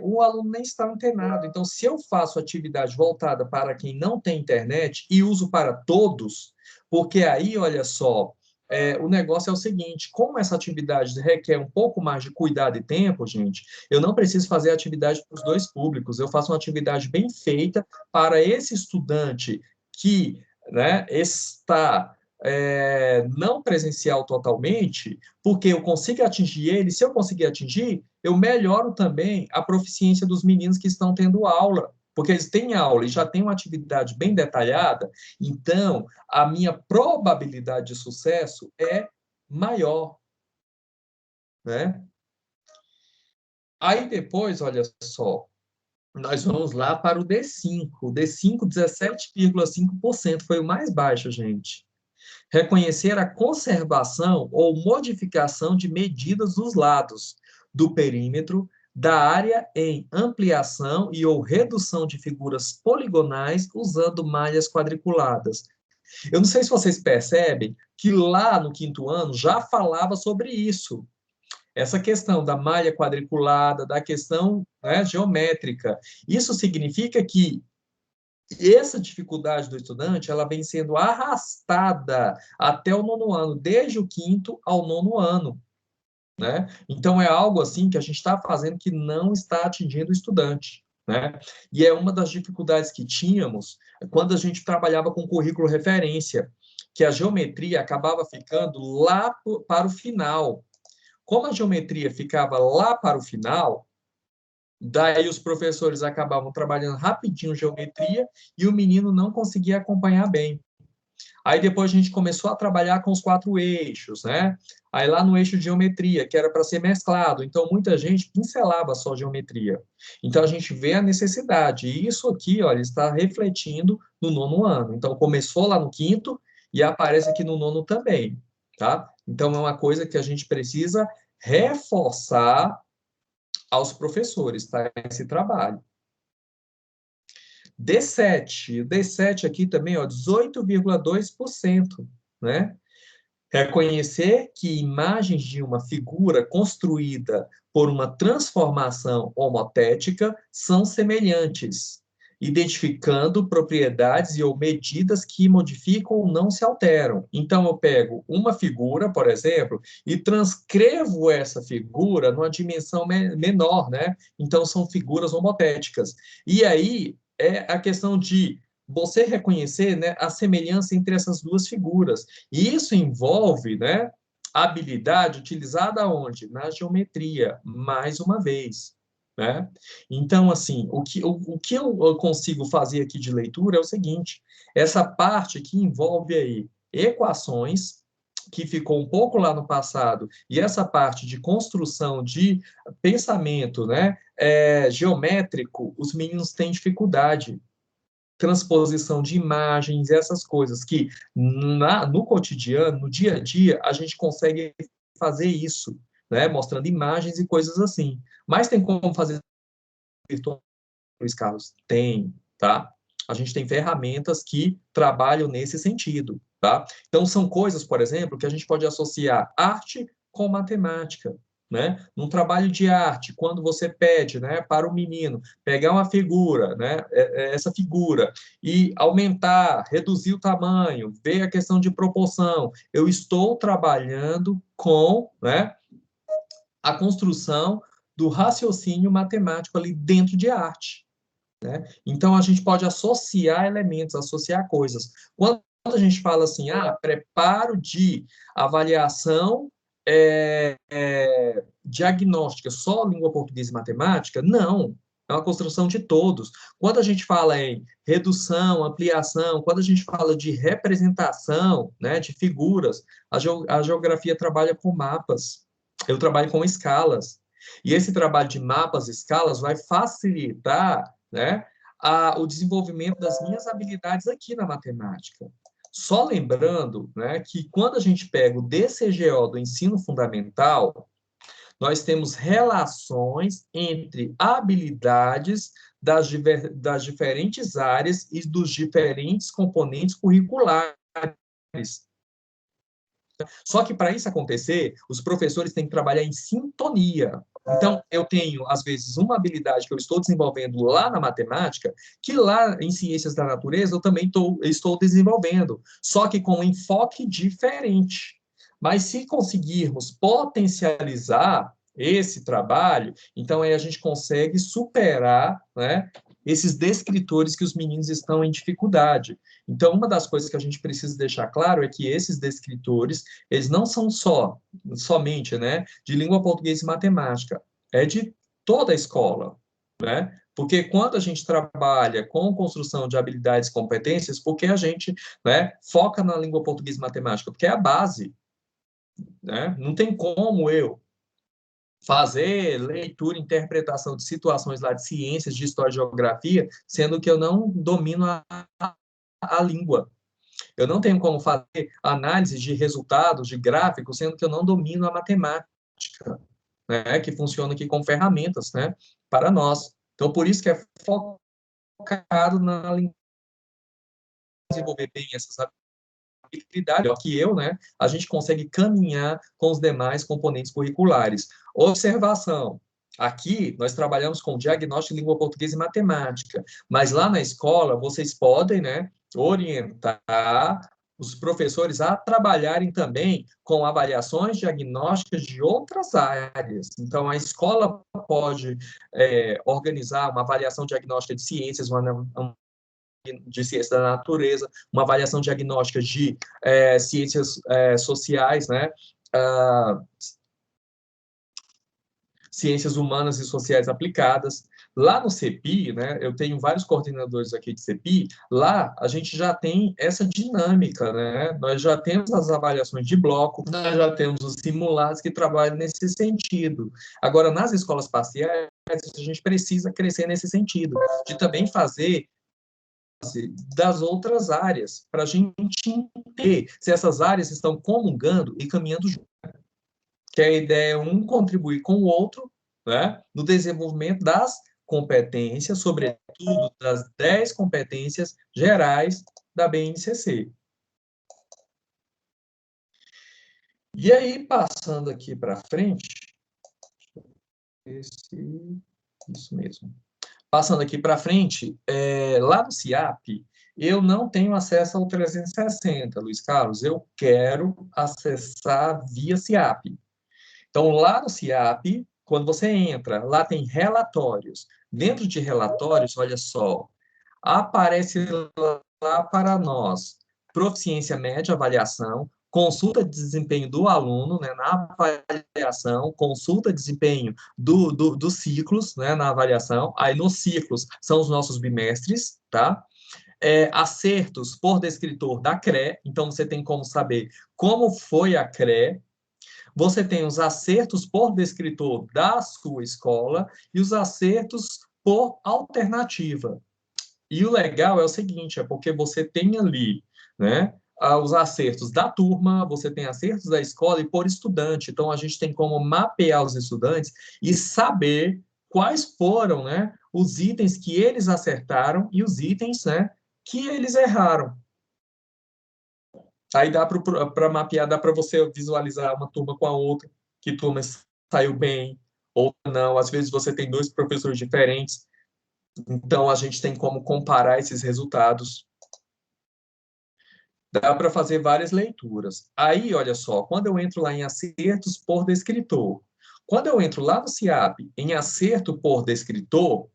o aluno nem está antenado. Então, se eu faço atividade voltada para quem não tem internet e uso para todos, porque aí, olha só, o negócio é o seguinte, como essa atividade requer um pouco mais de cuidado e tempo, gente, eu não preciso fazer atividade para os dois públicos, eu faço uma atividade bem feita para esse estudante que, né, está não presencial totalmente, porque eu consigo atingir ele, se eu conseguir atingir, eu melhoro também a proficiência dos meninos que estão tendo aula, porque eles têm aula e já têm uma atividade bem detalhada, então a minha probabilidade de sucesso é maior, né? Aí depois, olha só, nós vamos lá para o D5. O D5, 17,5% foi o mais baixo, gente. Reconhecer a conservação ou modificação de medidas dos lados do perímetro da área em ampliação e ou redução de figuras poligonais usando malhas quadriculadas. Eu não sei se vocês percebem que lá no quinto ano já falava sobre isso. Essa questão da malha quadriculada, da questão, né, geométrica. Isso significa que essa dificuldade do estudante, ela vem sendo arrastada até o nono ano, desde o quinto ao nono ano, né? Então, é algo assim que a gente está fazendo que não está atingindo o estudante, né? E é uma das dificuldades que tínhamos quando a gente trabalhava com currículo referência, que a geometria acabava ficando lá para o final. Como a geometria ficava lá para o final, daí os professores acabavam trabalhando rapidinho geometria e o menino não conseguia acompanhar bem. Aí depois a gente começou a trabalhar com os 4 eixos, né? Aí lá no eixo de geometria, que era para ser mesclado, então muita gente pincelava só geometria. Então a gente vê a necessidade, e isso aqui, olha, está refletindo no nono ano. Então começou lá no quinto e aparece aqui no nono também, tá? Então é uma coisa que a gente precisa reforçar aos professores, tá? Esse trabalho. D7, o D7 aqui também, ó, 18,2%, né? Reconhecer que imagens de uma figura construída por uma transformação homotética são semelhantes, identificando propriedades e ou medidas que modificam ou não se alteram. Então, eu pego uma figura, por exemplo, e transcrevo essa figura numa dimensão menor, né? Então, são figuras homotéticas. E aí, é a questão de você reconhecer, né, a semelhança entre essas duas figuras. E isso envolve, né, habilidade utilizada onde? Na geometria, mais uma vez. Né? Então, assim, o que eu consigo fazer aqui de leitura é o seguinte, essa parte que envolve aí equações, que ficou um pouco lá no passado, e essa parte de construção de pensamento, né, geométrico, os meninos têm dificuldade, transposição de imagens, essas coisas que no cotidiano, no dia a dia, a gente consegue fazer isso, né? Mostrando imagens e coisas assim. Mas tem como fazer virtual, Luiz Carlos? Tem, tá? A gente tem ferramentas que trabalham nesse sentido, tá? Então, são coisas, por exemplo, que a gente pode associar arte com matemática, né? Num trabalho de arte, quando você pede, né, para o menino pegar uma figura, né, essa figura, e aumentar, reduzir o tamanho, ver a questão de proporção, eu estou trabalhando com, né, a construção do raciocínio matemático ali dentro de arte. Né? Então, a gente pode associar elementos, associar coisas. Quando a gente fala assim, preparo de avaliação diagnóstica, só língua portuguesa e matemática, não. É uma construção de todos. Quando a gente fala em redução, ampliação, quando a gente fala de representação, né, de figuras, a geografia trabalha com mapas. Eu trabalho com escalas. E esse trabalho de mapas e escalas vai facilitar, né, o desenvolvimento das minhas habilidades aqui na matemática. Só lembrando, né, que quando a gente pega o DCGO do ensino fundamental, nós temos relações entre habilidades das diferentes áreas e dos diferentes componentes curriculares. Só que para isso acontecer, os professores têm que trabalhar em sintonia. Então, eu tenho, às vezes, uma habilidade que eu estou desenvolvendo lá na matemática, que lá em ciências da natureza eu também estou desenvolvendo, só que com um enfoque diferente. Mas se conseguirmos potencializar esse trabalho, então aí a gente consegue superar, né, esses descritores que os meninos estão em dificuldade. Então, uma das coisas que a gente precisa deixar claro é que esses descritores, eles não são somente, né, de língua portuguesa e matemática, é de toda a escola, né? Porque quando a gente trabalha com construção de habilidades e competências, porque a gente, né, foca na língua portuguesa e matemática, porque é a base, né? Não tem como eu fazer leitura e interpretação de situações lá de ciências, de história e geografia, sendo que eu não domino a língua. Eu não tenho como fazer análise de resultados, de gráficos, sendo que eu não domino a matemática, né, que funciona aqui como ferramentas, né, para nós. Então, por isso que é focado na língua, desenvolver bem essas habilidades, que eu, né, a gente consegue caminhar com os demais componentes curriculares. Observação. Aqui, nós trabalhamos com diagnóstico de língua portuguesa e matemática, mas lá na escola, vocês podem, né, orientar os professores a trabalharem também com avaliações diagnósticas de outras áreas. Então, a escola pode organizar uma avaliação diagnóstica de ciências, de ciência da natureza, uma avaliação diagnóstica de ciências sociais, né? Ah, ciências humanas e sociais aplicadas. Lá no CEPI, né, eu tenho vários coordenadores aqui de CEPI, lá a gente já tem essa dinâmica, né? Nós já temos as avaliações de bloco, nós já temos os simulados que trabalham nesse sentido. Agora, nas escolas parciais, a gente precisa crescer nesse sentido, de também fazer das outras áreas, para a gente entender se essas áreas estão comungando e caminhando junto. Que a ideia é um contribuir com o outro, né, no desenvolvimento das competências, sobretudo das 10 competências gerais da BNCC. E aí, passando aqui para frente, isso mesmo. Passando aqui para frente, lá no CIAP, eu não tenho acesso ao 360, Luiz Carlos, eu quero acessar via CIAP. Então, lá no CIAP, quando você entra, lá tem relatórios. Dentro de relatórios, olha só, aparece lá para nós proficiência média, avaliação, consulta de desempenho do aluno, né, na avaliação, consulta de desempenho dos ciclos, né, na avaliação. Aí, nos ciclos, são os nossos bimestres, tá? Acertos por descritor da CRE, então você tem como saber como foi a CRE. Você tem os acertos por descritor da sua escola e os acertos por alternativa. E o legal é o seguinte, é porque você tem ali, né, os acertos da turma, você tem acertos da escola e por estudante. Então, a gente tem como mapear os estudantes e saber quais foram, né, os itens que eles acertaram e os itens, né, que eles erraram. Aí dá para mapear, dá para você visualizar uma turma com a outra, que turma saiu bem, ou não. Às vezes você tem dois professores diferentes, então a gente tem como comparar esses resultados. Dá para fazer várias leituras. Aí, olha só, quando eu entro lá em acertos por descritor, quando eu entro lá no CIAP em acerto por descritor,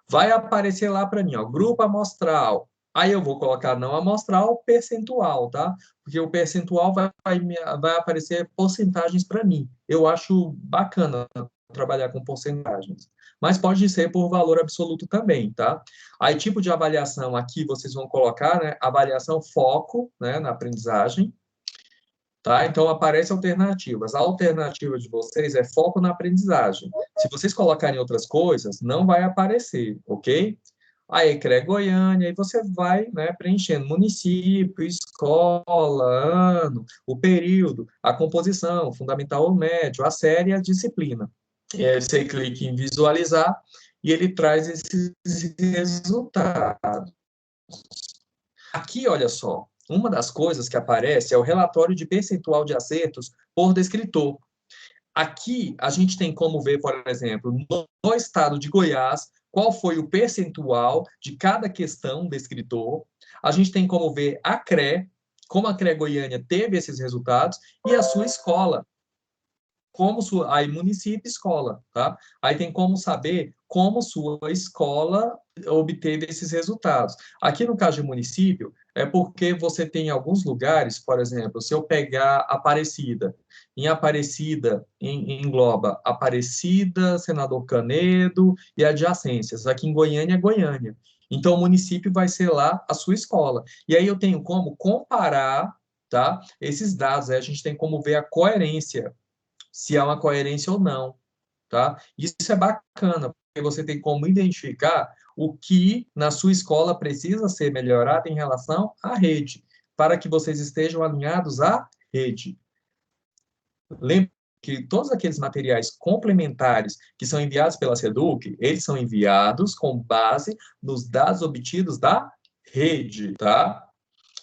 vai aparecer lá para mim, ó, grupo amostral. Aí eu vou colocar não amostral, percentual, tá? Porque o percentual vai aparecer porcentagens para mim. Eu acho bacana trabalhar com porcentagens. Mas pode ser por valor absoluto também, tá? Aí, tipo de avaliação, aqui vocês vão colocar, né? Avaliação foco, né? Na aprendizagem. Tá? Então, aparecem alternativas. A alternativa de vocês é foco na aprendizagem. Se vocês colocarem outras coisas, não vai aparecer, ok? Aí, CRE Goiânia, aí você vai, né, preenchendo município, escola, ano, o período, a composição, fundamental ou médio, a série e a disciplina. E aí você clica em visualizar e ele traz esses resultados. Aqui, olha só, uma das coisas que aparece é o relatório de percentual de acertos por descritor. Aqui, a gente tem como ver, por exemplo, no estado de Goiás, qual foi o percentual de cada questão do escritor. A gente tem como ver a CRE, como a CRE Goiânia teve esses resultados, e a sua escola, como sua, aí município, escola, tá? Aí tem como saber como sua escola obteve esses resultados. Aqui no caso de município, é porque você tem alguns lugares, por exemplo, se eu pegar Aparecida, em Aparecida engloba Aparecida, Senador Canedo e adjacências. Aqui em Goiânia é Goiânia. Então, o município vai ser lá a sua escola. E aí eu tenho como comparar, tá, esses dados. Aí a gente tem como ver a coerência, se há uma coerência ou não, tá? Isso é bacana, porque você tem como identificar o que na sua escola precisa ser melhorado em relação à rede, para que vocês estejam alinhados à rede. Lembre que todos aqueles materiais complementares que são enviados pela SEDUC, eles são enviados com base nos dados obtidos da rede, tá?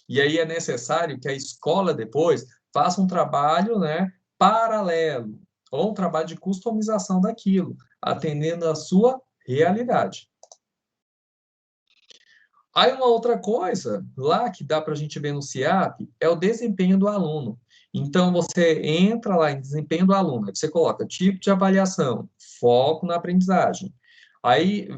E aí é necessário que a escola depois faça um trabalho, né, paralelo, ou um trabalho de customização daquilo, atendendo à sua realidade. Aí uma outra coisa lá que dá para a gente ver no CIAP é o desempenho do aluno. Então, você entra lá em desempenho do aluno, aí você coloca tipo de avaliação, foco na aprendizagem. Aí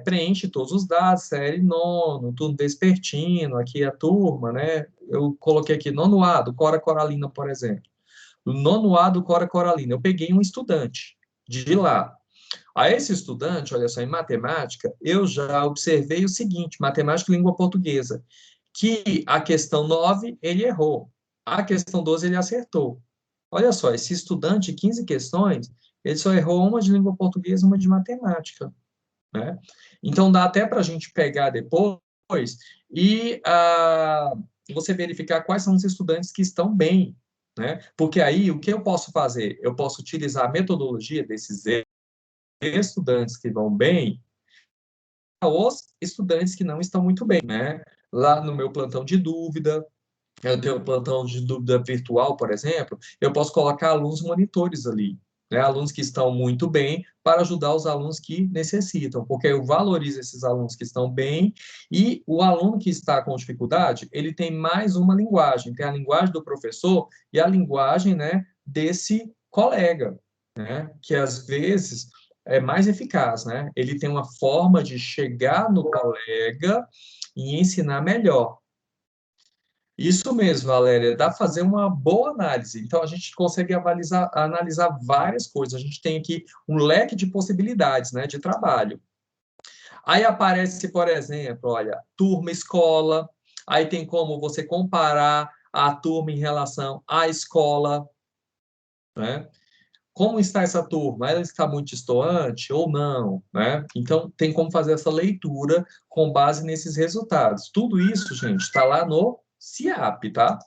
preenche todos os dados, série nono, turno vespertino, aqui a turma, né? Eu coloquei aqui nono A, do Cora Coralina, por exemplo. O nono A do Cora Coralina, eu peguei um estudante de lá. A esse estudante, olha só, em matemática, eu já observei o seguinte, matemática e língua portuguesa, que a questão 9 ele errou, a questão 12 ele acertou. Olha só, esse estudante, 15 questões, ele só errou uma de língua portuguesa e uma de matemática, né? Então, dá até para a gente pegar depois e você verificar quais são os estudantes que estão bem, né? Porque aí, o que eu posso fazer? Eu posso utilizar a metodologia desses estudantes que vão bem, os estudantes que não estão muito bem, né? Lá no meu plantão de dúvida, eu tenho um plantão de dúvida virtual, por exemplo, eu posso colocar alunos monitores ali, né? Alunos que estão muito bem, para ajudar os alunos que necessitam, porque eu valorizo esses alunos que estão bem, e o aluno que está com dificuldade, ele tem mais uma linguagem, tem a linguagem do professor e a linguagem, né, desse colega, né? Que às vezes é mais eficaz, né? Ele tem uma forma de chegar no colega e ensinar melhor. Isso mesmo, Valéria, dá para fazer uma boa análise. Então, a gente consegue analisar várias coisas. A gente tem aqui um leque de possibilidades, né, de trabalho. Aí aparece, por exemplo, olha, turma escola. Aí tem como você comparar a turma em relação à escola, né? Como está essa turma? Ela está muito distoante ou não, né? Então, tem como fazer essa leitura com base nesses resultados. Tudo isso, gente, está lá no CIAP, tá?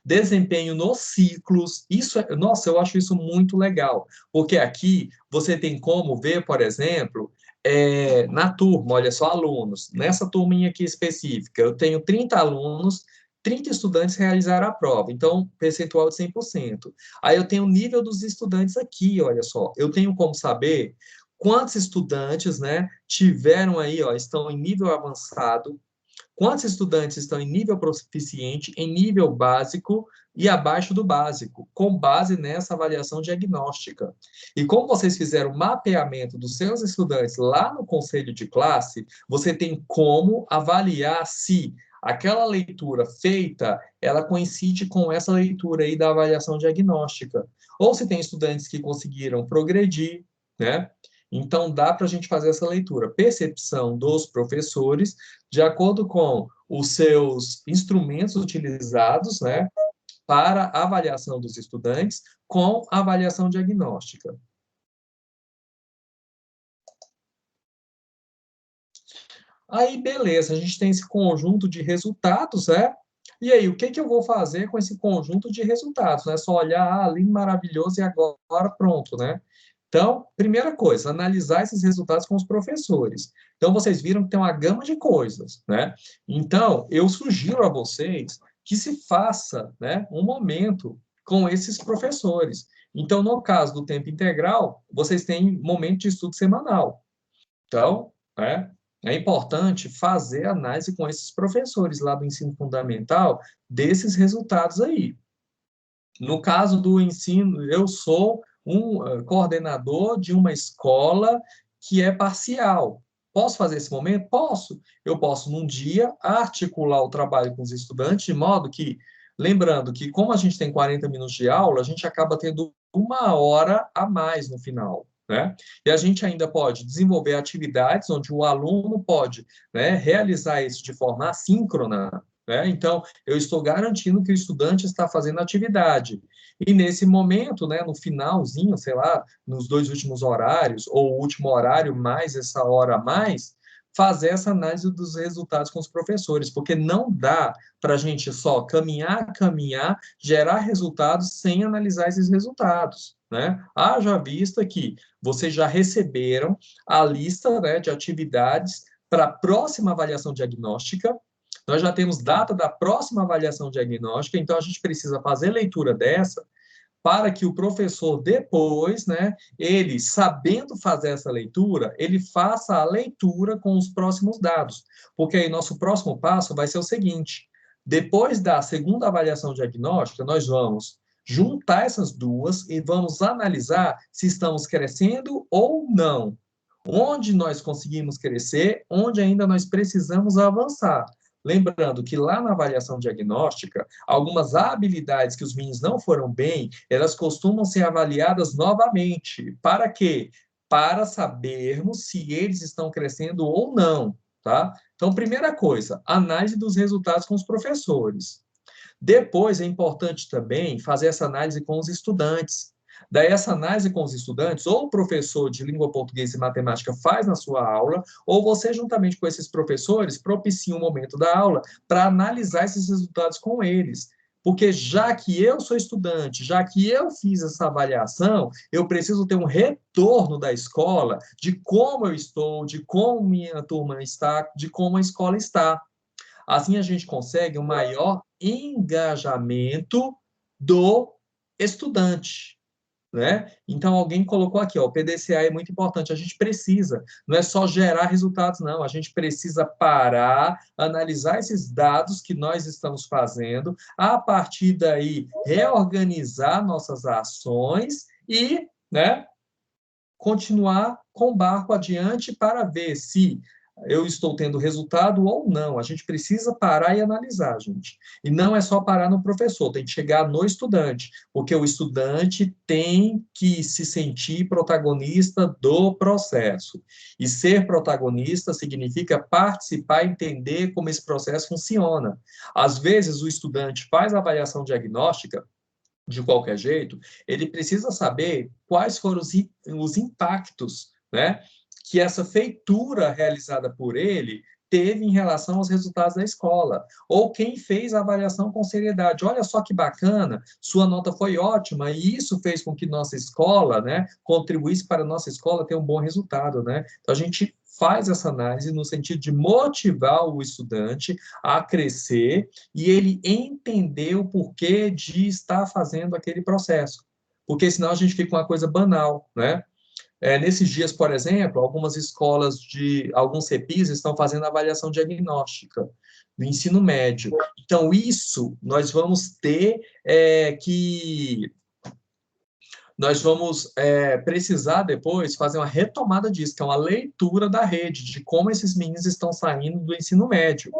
Desempenho nos ciclos, isso nossa, eu acho isso muito legal, porque aqui você tem como ver, por exemplo, na turma, olha só, alunos, nessa turminha aqui específica, eu tenho 30 alunos, 30 estudantes realizaram a prova, então, percentual de 100%. Aí eu tenho o nível dos estudantes aqui, olha só, eu tenho como saber quantos estudantes, né, tiveram aí, ó, estão em nível avançado, quantos estudantes estão em nível proficiente, em nível básico e abaixo do básico, com base nessa avaliação diagnóstica. E como vocês fizeram o mapeamento dos seus estudantes lá no conselho de classe, você tem como avaliar se aquela leitura feita, ela coincide com essa leitura aí da avaliação diagnóstica. Ou se tem estudantes que conseguiram progredir, né? Então, dá para a gente fazer essa leitura. Percepção dos professores, de acordo com os seus instrumentos utilizados, né, para avaliação dos estudantes, com a avaliação diagnóstica. Aí, beleza, a gente tem esse conjunto de resultados, né? E aí, o que que eu vou fazer com esse conjunto de resultados? Não é só olhar, lindo, maravilhoso, e agora pronto, né? Então, primeira coisa, analisar esses resultados com os professores. Então, vocês viram que tem uma gama de coisas, né? Então, eu sugiro a vocês que se faça, né, um momento com esses professores. Então, no caso do tempo integral, vocês têm momento de estudo semanal. Então, é importante fazer análise com esses professores lá do ensino fundamental desses resultados aí. No caso do ensino, eu sou um coordenador de uma escola que é parcial. Posso fazer esse momento? Posso. Eu posso, num dia, articular o trabalho com os estudantes, de modo que, lembrando que, como a gente tem 40 minutos de aula, a gente acaba tendo 1 hora a mais no final. Né? E a gente ainda pode desenvolver atividades onde o aluno pode, né, realizar isso de forma assíncrona, né? Então, eu estou garantindo que o estudante está fazendo atividade. E nesse momento, né, no finalzinho, sei lá, nos 2 últimos horários, ou o último horário mais essa hora a mais, fazer essa análise dos resultados com os professores, porque não dá para a gente só caminhar, gerar resultados sem analisar esses resultados. Né? Haja vista que vocês já receberam a lista, né, de atividades para a próxima avaliação diagnóstica. Nós já temos data da próxima avaliação diagnóstica, então a gente precisa fazer leitura dessa para que o professor depois, né, ele sabendo fazer essa leitura, ele faça a leitura com os próximos dados. Porque aí nosso próximo passo vai ser o seguinte: depois da segunda avaliação diagnóstica, nós vamos juntar essas duas e vamos analisar se estamos crescendo ou não. Onde nós conseguimos crescer, onde ainda nós precisamos avançar. Lembrando que lá na avaliação diagnóstica, algumas habilidades que os meninos não foram bem, elas costumam ser avaliadas novamente. Para quê? Para sabermos se eles estão crescendo ou não, tá? Então, primeira coisa, análise dos resultados com os professores. Depois, é importante também fazer essa análise com os estudantes. Daí, essa análise com os estudantes, ou o professor de língua portuguesa e matemática faz na sua aula, ou você, juntamente com esses professores, propicia um momento da aula para analisar esses resultados com eles. Porque já que eu sou estudante, já que eu fiz essa avaliação, eu preciso ter um retorno da escola de como eu estou, de como minha turma está, de como a escola está. Assim, a gente consegue um maior engajamento do estudante. Né? Então, alguém colocou aqui, ó, o PDCA é muito importante, a gente precisa, não é só gerar resultados, não, a gente precisa parar, analisar esses dados que nós estamos fazendo, a partir daí, reorganizar nossas ações e, né, continuar com o barco adiante para ver se eu estou tendo resultado ou não. A gente precisa parar e analisar, gente. E não é só parar no professor, tem que chegar no estudante, porque o estudante tem que se sentir protagonista do processo. E ser protagonista significa participar, entender como esse processo funciona. Às vezes, o estudante faz a avaliação diagnóstica de qualquer jeito, ele precisa saber quais foram os impactos, né, que essa feitura realizada por ele teve em relação aos resultados da escola, ou quem fez a avaliação com seriedade. Olha só que bacana, sua nota foi ótima, e isso fez com que nossa escola, né, contribuísse para a nossa escola ter um bom resultado, né? Então, a gente faz essa análise no sentido de motivar o estudante a crescer e ele entender o porquê de estar fazendo aquele processo. Porque senão a gente fica com uma coisa banal, né? Nesses dias, por exemplo, algumas escolas de alguns CEPIs estão fazendo avaliação diagnóstica do ensino médio. Então, isso nós vamos ter que nós vamos precisar depois fazer uma retomada disso, que é uma leitura da rede, de como esses meninos estão saindo do ensino médio,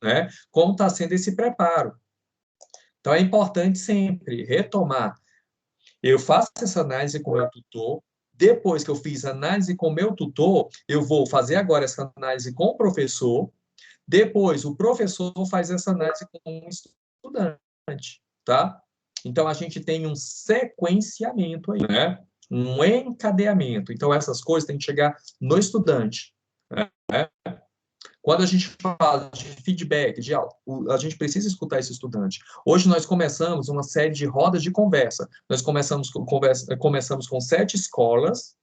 né? Como está sendo esse preparo. Então, é importante sempre retomar. Eu faço essa análise com o meu tutor, depois que eu fiz análise com o meu tutor, eu vou fazer agora essa análise com o professor, depois o professor faz essa análise com o estudante, tá? Então, a gente tem um sequenciamento aí, né? Um encadeamento. Então, essas coisas têm que chegar no estudante, né? Quando a gente fala de feedback, de aula, a gente precisa escutar esse estudante. Hoje nós começamos uma série de rodas de conversa. Nós começamos com 7 escolas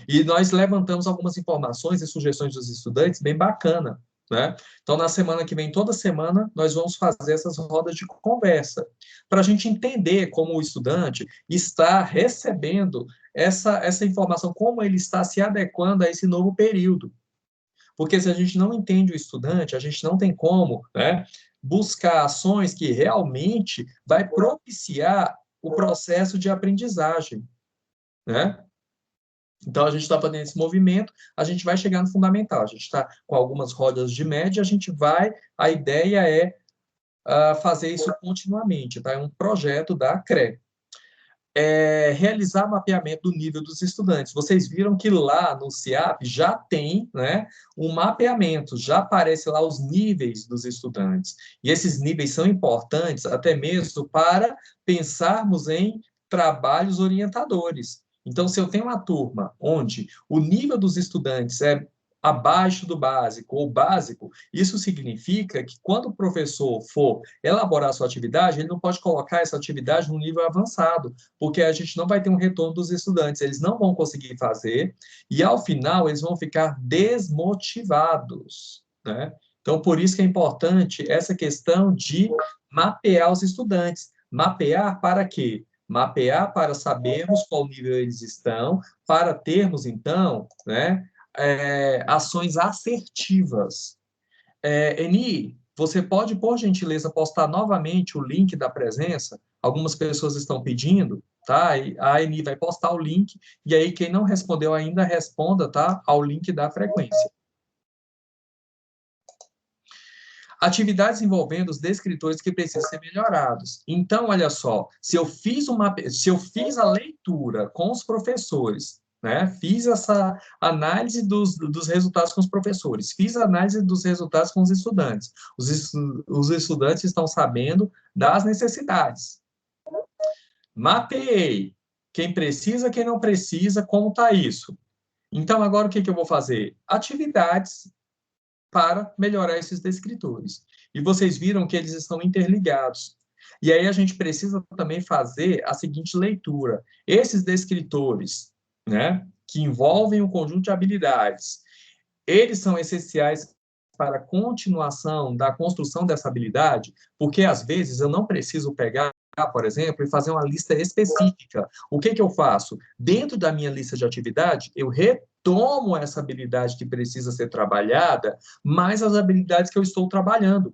e nós levantamos algumas informações e sugestões dos estudantes bem bacana. né? Então, na semana que vem, toda semana, nós vamos fazer essas rodas de conversa, para a gente entender como o estudante está recebendo essa informação, como ele está se adequando a esse novo período. Porque se a gente não entende o estudante, a gente não tem como, né, buscar ações que realmente vai propiciar o processo de aprendizagem, né? Então, a gente está fazendo esse movimento, a gente vai chegar no fundamental. A gente está com algumas rodas de média, a gente vai. A ideia é fazer isso continuamente, tá? É um projeto da CRE. Realizar mapeamento do nível dos estudantes. Vocês viram que lá no CIAP já tem, né, um mapeamento, já aparece lá os níveis dos estudantes. E esses níveis são importantes até mesmo para pensarmos em trabalhos orientadores. Então, se eu tenho uma turma onde o nível dos estudantes é abaixo do básico ou básico, isso significa que quando o professor for elaborar a sua atividade, ele não pode colocar essa atividade no nível avançado, porque a gente não vai ter um retorno dos estudantes, eles não vão conseguir fazer, e ao final eles vão ficar desmotivados, né? Então, por isso que é importante essa questão de mapear os estudantes. Mapear para quê? Mapear para sabermos qual nível eles estão, para termos, então, né, ações assertivas. Eni, você pode, por gentileza, postar novamente o link da presença? Algumas pessoas estão pedindo, tá? E a Eni vai postar o link, e aí quem não respondeu ainda, responda, tá? Ao link da frequência. Atividades envolvendo os descritores que precisam ser melhorados. Então, olha só, se eu fiz a leitura com os professores, né? Fiz essa análise dos resultados com os professores, fiz a análise dos resultados com os estudantes. Os estudantes estão sabendo das necessidades. Mapeei quem precisa, quem não precisa, como está isso. Então, agora o que eu vou fazer? Atividades para melhorar esses descritores. E vocês viram que eles estão interligados. E aí a gente precisa também fazer a seguinte leitura. Esses descritores, né, que envolvem um conjunto de habilidades, eles são essenciais para a continuação da construção dessa habilidade, porque às vezes eu não preciso pegar, por exemplo, e fazer uma lista específica. O que eu faço? Dentro da minha lista de atividade, eu retomo essa habilidade que precisa ser trabalhada, mais as habilidades que eu estou trabalhando,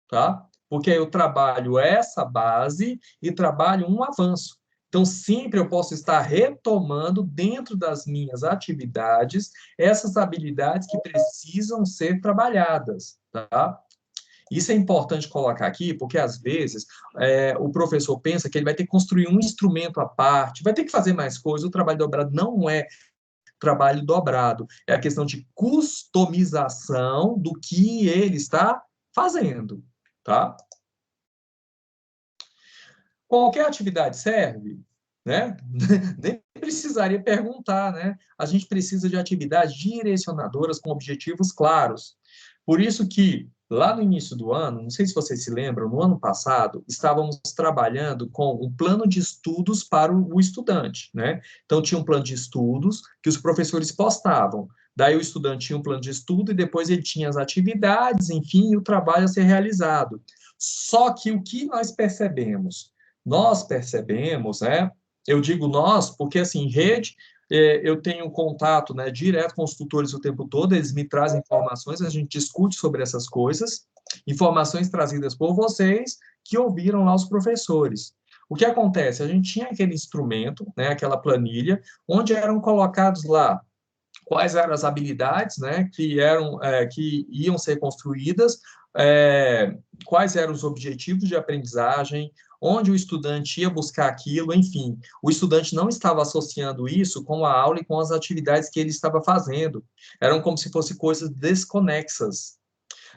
tá? Porque eu trabalho essa base e trabalho um avanço. Então, sempre eu posso estar retomando dentro das minhas atividades essas habilidades que precisam ser trabalhadas, tá? Isso é importante colocar aqui, porque às vezes o professor pensa que ele vai ter que construir um instrumento à parte, vai ter que fazer mais coisas. O trabalho dobrado não é trabalho dobrado, é a questão de customização do que ele está fazendo, tá? Qualquer atividade serve, né? Nem precisaria perguntar, né? A gente precisa de atividades direcionadoras com objetivos claros. Por isso que, lá no início do ano, não sei se vocês se lembram, no ano passado, estávamos trabalhando com um plano de estudos para o estudante, né? Então, tinha um plano de estudos que os professores postavam. Daí, o estudante tinha um plano de estudo e depois ele tinha as atividades, enfim, e o trabalho a ser realizado. Só que o que nós percebemos? Nós percebemos, né? Eu digo nós, porque assim, rede, eu tenho contato, né, direto com os tutores o tempo todo, eles me trazem informações, a gente discute sobre essas coisas, informações trazidas por vocês, que ouviram lá os professores. O que acontece? A gente tinha aquele instrumento, né, aquela planilha, onde eram colocados lá quais eram as habilidades, né, que iam ser construídas, quais eram os objetivos de aprendizagem, onde o estudante ia buscar aquilo, enfim, o estudante não estava associando isso com a aula e com as atividades que ele estava fazendo, eram como se fossem coisas desconexas.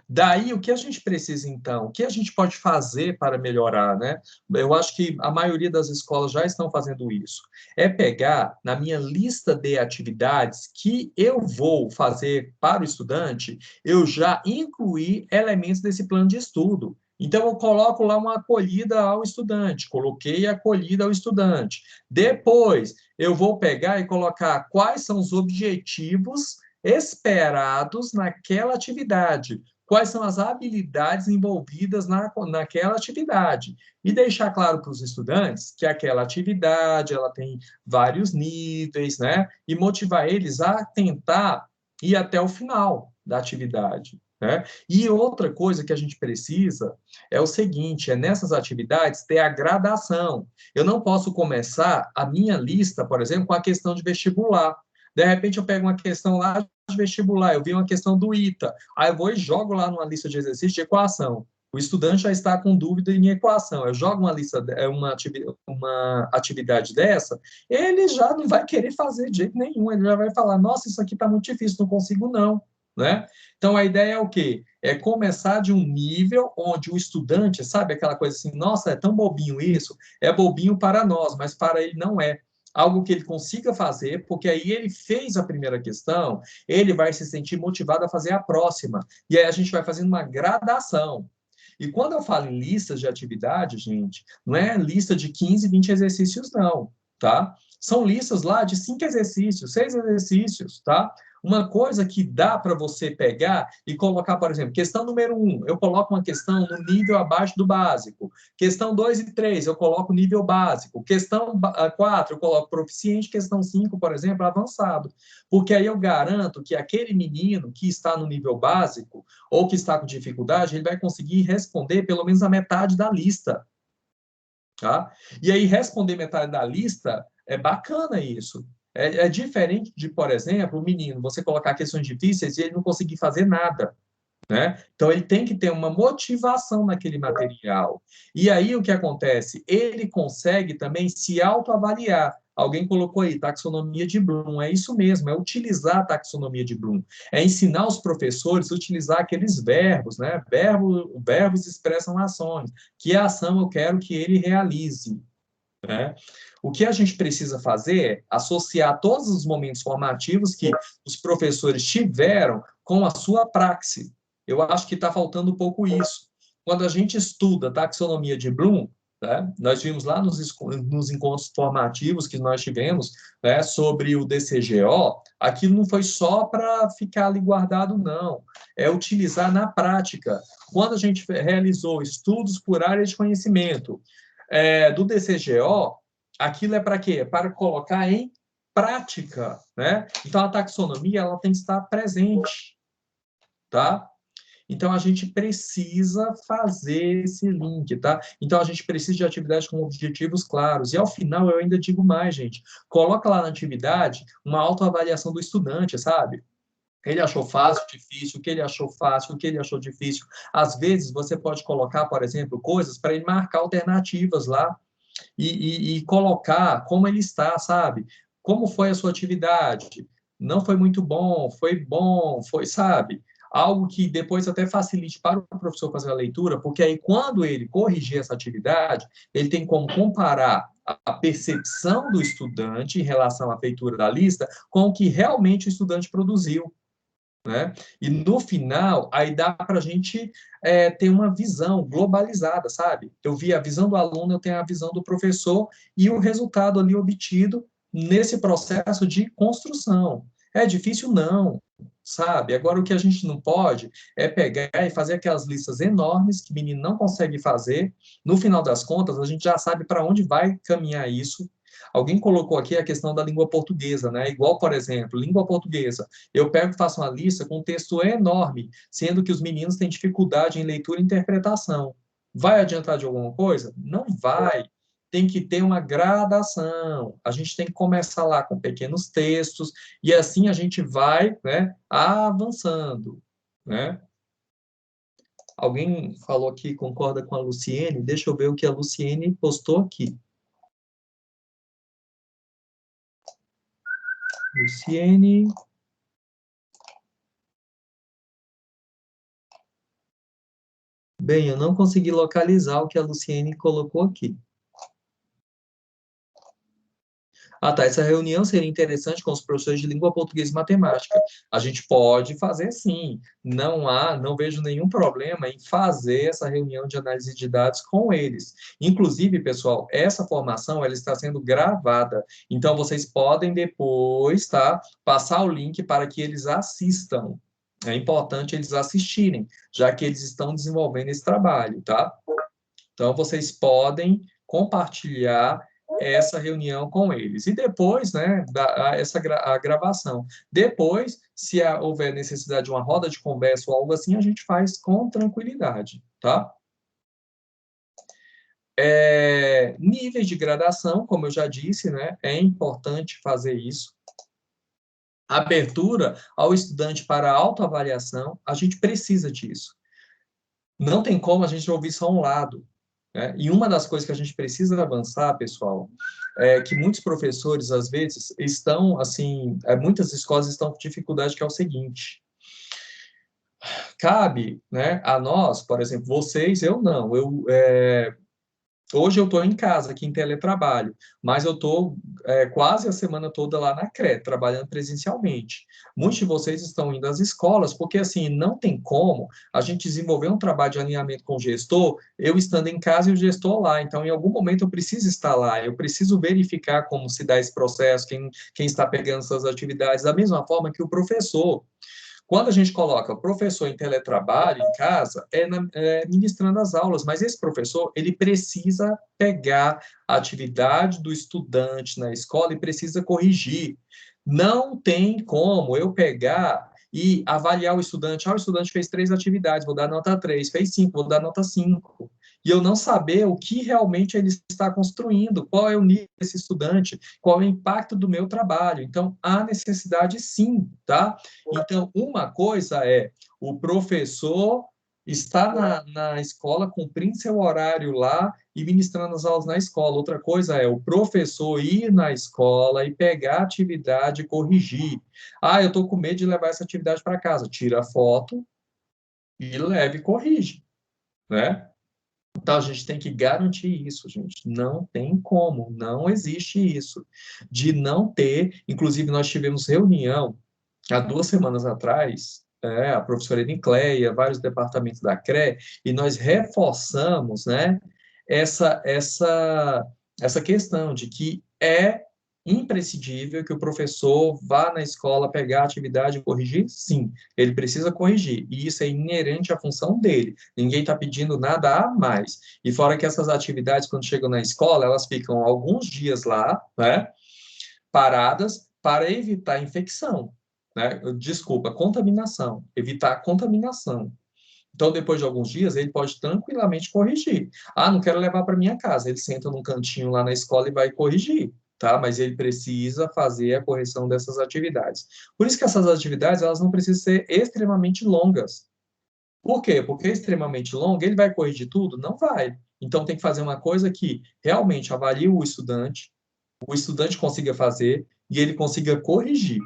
Daí, o que a gente precisa, então? O que a gente pode fazer para melhorar, né? Eu acho que a maioria das escolas já estão fazendo isso. É pegar na minha lista de atividades que eu vou fazer para o estudante, eu já incluir elementos desse plano de estudo. Então, eu coloco lá uma acolhida ao estudante, coloquei a acolhida ao estudante. Depois, eu vou pegar e colocar quais são os objetivos esperados naquela atividade. Quais são as habilidades envolvidas naquela atividade. E deixar claro para os estudantes que aquela atividade ela tem vários níveis, né? E motivar eles a tentar ir até o final da atividade. Né? E outra coisa que a gente precisa é o seguinte, é nessas atividades ter a gradação. Eu não posso começar a minha lista, por exemplo, com a questão de vestibular. De repente eu pego uma questão lá de vestibular, eu vi uma questão do ITA, aí eu vou e jogo lá numa lista de exercícios de equação. O estudante já está com dúvida em equação. Eu jogo uma atividade dessa, ele já não vai querer fazer de jeito nenhum. Ele já vai falar, nossa, isso aqui está muito difícil, não consigo não. Né? Então, a ideia é o quê? É começar de um nível onde o estudante, sabe aquela coisa assim, nossa, é tão bobinho isso, é bobinho para nós, mas para ele não é. Algo que ele consiga fazer, porque aí ele fez a primeira questão, ele vai se sentir motivado a fazer a próxima. E aí a gente vai fazendo uma gradação. E quando eu falo em listas de atividade, gente, não é lista de 15, 20 exercícios, não, tá? São listas lá de 5 exercícios, 6 exercícios, tá? Uma coisa que dá para você pegar e colocar, por exemplo, questão número 1, eu coloco uma questão no nível abaixo do básico. Questão 2 e 3, eu coloco nível básico. Questão 4, eu coloco proficiente. Questão 5, por exemplo, avançado. Porque aí eu garanto que aquele menino que está no nível básico ou que está com dificuldade, ele vai conseguir responder pelo menos a metade da lista. Tá? E aí, responder metade da lista, é bacana isso. É diferente de, por exemplo, o menino, você colocar questões difíceis e ele não conseguir fazer nada. Né? Então, ele tem que ter uma motivação naquele material. E aí, o que acontece? Ele consegue também se autoavaliar. Alguém colocou aí, taxonomia de Bloom. É isso mesmo, é utilizar a taxonomia de Bloom. É ensinar os professores a utilizar aqueles verbos, né? Verbos expressam ações. Que ação eu quero que ele realize, né? O que a gente precisa fazer é associar todos os momentos formativos que os professores tiveram com a sua praxe. Eu acho que está faltando um pouco isso. Quando a gente estuda taxonomia de Bloom, né, nós vimos lá nos encontros formativos que nós tivemos, né, sobre o DCGO, aquilo não foi só para ficar ali guardado, não. É utilizar na prática. Quando a gente realizou estudos por área de conhecimento do DCGO, aquilo é para quê? É para colocar em prática, né? Então, a taxonomia ela tem que estar presente, tá? Então, a gente precisa fazer esse link, tá? Então, a gente precisa de atividades com objetivos claros. E, ao final, eu ainda digo mais, gente. Coloca lá na atividade uma autoavaliação do estudante, sabe? Ele achou fácil, difícil, o que ele achou fácil, o que ele achou difícil. Às vezes, você pode colocar, por exemplo, coisas para ele marcar alternativas lá e colocar como ele está, sabe? Como foi a sua atividade? Não foi muito bom, foi, sabe? Algo que depois até facilite para o professor fazer a leitura, porque aí quando ele corrigir essa atividade, ele tem como comparar a percepção do estudante em relação à feitura da lista com o que realmente o estudante produziu. Né? E no final, aí dá para a gente ter uma visão globalizada, sabe? Eu vi a visão do aluno, eu tenho a visão do professor e o resultado ali obtido nesse processo de construção. É difícil? Não, sabe? Agora, o que a gente não pode é pegar e fazer aquelas listas enormes que o menino não consegue fazer. No final das contas, a gente já sabe para onde vai caminhar isso. Alguém colocou aqui a questão da língua portuguesa, né? Igual, por exemplo, língua portuguesa. Eu pego e faço uma lista com um texto enorme, sendo que os meninos têm dificuldade em leitura e interpretação. Vai adiantar de alguma coisa? Não vai. Tem que ter uma gradação. A gente tem que começar lá com pequenos textos e assim a gente vai, né, avançando, né? Alguém falou aqui, concorda com a Luciene? Deixa eu ver o que a Luciene postou aqui. Luciene. Bem, eu não consegui localizar o que a Luciene colocou aqui. Ah, tá, essa reunião seria interessante com os professores de língua portuguesa e matemática. A gente pode fazer sim. Não vejo nenhum problema em fazer essa reunião de análise de dados com eles. Inclusive, pessoal, essa formação ela está sendo gravada. Então, vocês podem depois, tá, passar o link para que eles assistam. É importante eles assistirem, já que eles estão desenvolvendo esse trabalho, tá? Então, vocês podem compartilhar essa reunião com eles. E depois, né, a gravação. Depois, se houver necessidade de uma roda de conversa ou algo assim, a gente faz com tranquilidade, tá? Níveis de gradação, como eu já disse, né, é importante fazer isso. Abertura ao estudante para autoavaliação, a gente precisa disso. Não tem como a gente ouvir só um lado, né? E uma das coisas que a gente precisa avançar, pessoal, é que muitos professores, às vezes, estão, assim, muitas escolas estão com dificuldade, que é o seguinte: cabe, né, a nós, por exemplo, vocês, eu não, hoje eu estou em casa, aqui em teletrabalho, mas eu estou quase a semana toda lá na CRE, trabalhando presencialmente. Muitos de vocês estão indo às escolas, porque assim, não tem como a gente desenvolver um trabalho de alinhamento com o gestor, eu estando em casa e o gestor lá. Então, em algum momento, eu preciso estar lá, eu preciso verificar como se dá esse processo, quem está pegando essas atividades, da mesma forma que o professor. Quando a gente coloca o professor em teletrabalho, em casa, ministrando as aulas, mas esse professor, ele precisa pegar a atividade do estudante na escola e precisa corrigir. Não tem como eu pegar e avaliar o estudante. O estudante fez 3 atividades, vou dar nota 3, fez 5, vou dar nota 5. E eu não saber o que realmente ele está construindo, qual é o nível desse estudante, qual é o impacto do meu trabalho. Então, há necessidade sim, tá? Então, uma coisa é o professor estar na escola, cumprindo seu horário lá e ministrando as aulas na escola. Outra coisa é o professor ir na escola e pegar a atividade e corrigir. Ah, eu estou com medo de levar essa atividade para casa. Tira a foto e leve e corrige, né? Então, a gente tem que garantir isso, gente. Não tem como, não existe isso. De não ter, inclusive, nós tivemos reunião há 2 semanas atrás, a professora Edicleia, vários departamentos da CRE, e nós reforçamos, né, essa questão de que é imprescindível que o professor vá na escola pegar a atividade e corrigir? Sim, ele precisa corrigir, e isso é inerente à função dele. Ninguém está pedindo nada a mais. E fora que essas atividades, quando chegam na escola, elas ficam alguns dias lá, né, paradas para evitar infecção, né? Desculpa, contaminação, evitar a contaminação. Então, depois de alguns dias, ele pode tranquilamente corrigir. Ah, não quero levar para minha casa. Ele senta num cantinho lá na escola e vai corrigir, tá? Mas ele precisa fazer a correção dessas atividades. Por isso que essas atividades, elas não precisam ser extremamente longas. Por quê? Porque é extremamente longa, ele vai corrigir tudo? Não vai. Então, tem que fazer uma coisa que realmente avalie o estudante consiga fazer e ele consiga corrigir.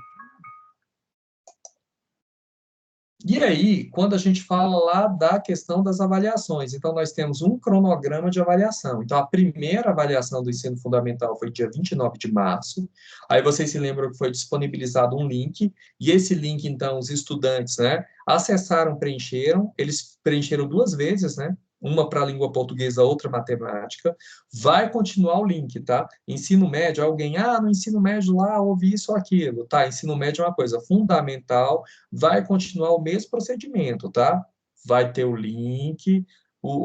E aí, quando a gente fala lá da questão das avaliações, então nós temos um cronograma de avaliação. Então, a primeira avaliação do ensino fundamental foi dia 29 de março. Aí vocês se lembram que foi disponibilizado um link, e esse link, então, os estudantes, né, acessaram, preencheram, eles preencheram 2 vezes, né? Uma para a língua portuguesa, outra matemática. Vai continuar o link, tá? Ensino médio, alguém, no ensino médio lá ouvi isso ou aquilo. Tá, ensino médio é uma coisa fundamental, vai continuar o mesmo procedimento, tá? Vai ter o link,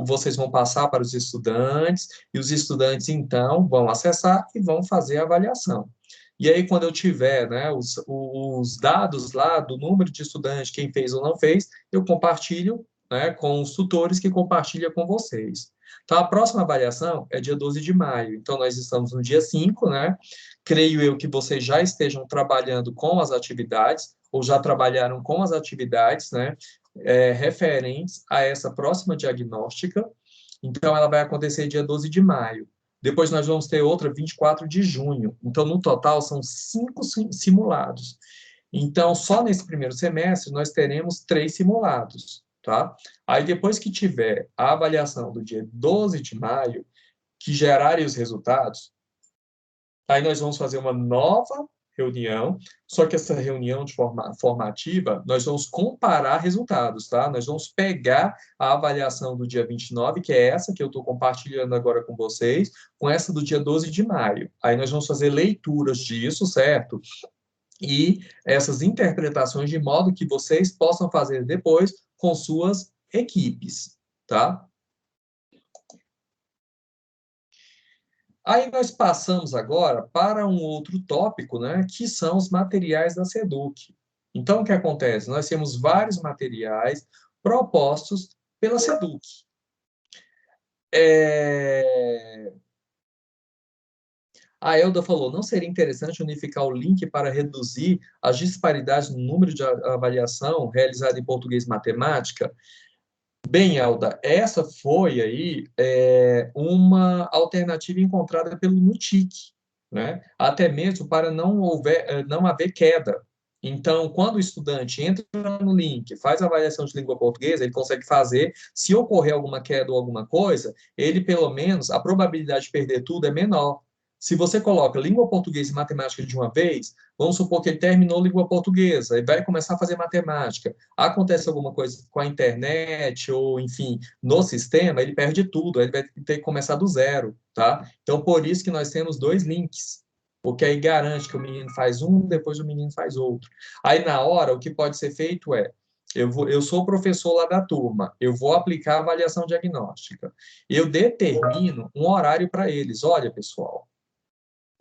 vocês vão passar para os estudantes, e os estudantes, então, vão acessar e vão fazer a avaliação. E aí, quando eu tiver, né, os dados lá do número de estudantes, quem fez ou não fez, eu compartilho, né, com os tutores que compartilham com vocês. Então, a próxima avaliação é dia 12 de maio. Então, nós estamos no dia 5, né? Creio eu que vocês já estejam trabalhando com as atividades, ou já trabalharam com as atividades, né, referentes a essa próxima diagnóstica. Então, ela vai acontecer dia 12 de maio. Depois nós vamos ter outra 24 de junho. Então, no total, são 5 simulados. Então, só nesse primeiro semestre, nós teremos 3 simulados, tá? Aí, depois que tiver a avaliação do dia 12 de maio, que gerarem os resultados, Aí nós vamos fazer uma nova reunião, só que essa reunião de formativa, nós vamos comparar resultados, tá? Nós vamos pegar a avaliação do dia 29, que é essa que eu estou compartilhando agora com vocês, com essa do dia 12 de maio. Aí nós vamos fazer leituras disso, certo? E essas interpretações de modo que vocês possam fazer depois com suas equipes, tá? Aí nós passamos agora para um outro tópico, né, que são os materiais da SEDUC. Então, o que acontece? Nós temos vários materiais propostos pela SEDUC. A Elda falou, não seria interessante unificar o link para reduzir as disparidades no número de avaliação realizada em português e matemática? Bem, Elda, essa foi aí uma alternativa encontrada pelo NUTIC, né? Até mesmo para não haver queda. Então, quando o estudante entra no link, faz a avaliação de língua portuguesa, ele consegue fazer. Se ocorrer alguma queda ou alguma coisa, ele, pelo menos, a probabilidade de perder tudo é menor. Se você coloca língua portuguesa e matemática de uma vez, vamos supor que ele terminou língua portuguesa e vai começar a fazer matemática. Acontece alguma coisa com a internet ou, enfim, no sistema, ele perde tudo, ele vai ter que começar do zero, tá? Então, por isso que nós temos dois links, porque aí garante que o menino faz um, depois o menino faz outro. Aí, na hora, o que pode ser feito é, eu sou o professor lá da turma, eu vou aplicar a avaliação diagnóstica. Eu determino um horário para eles. Olha, pessoal,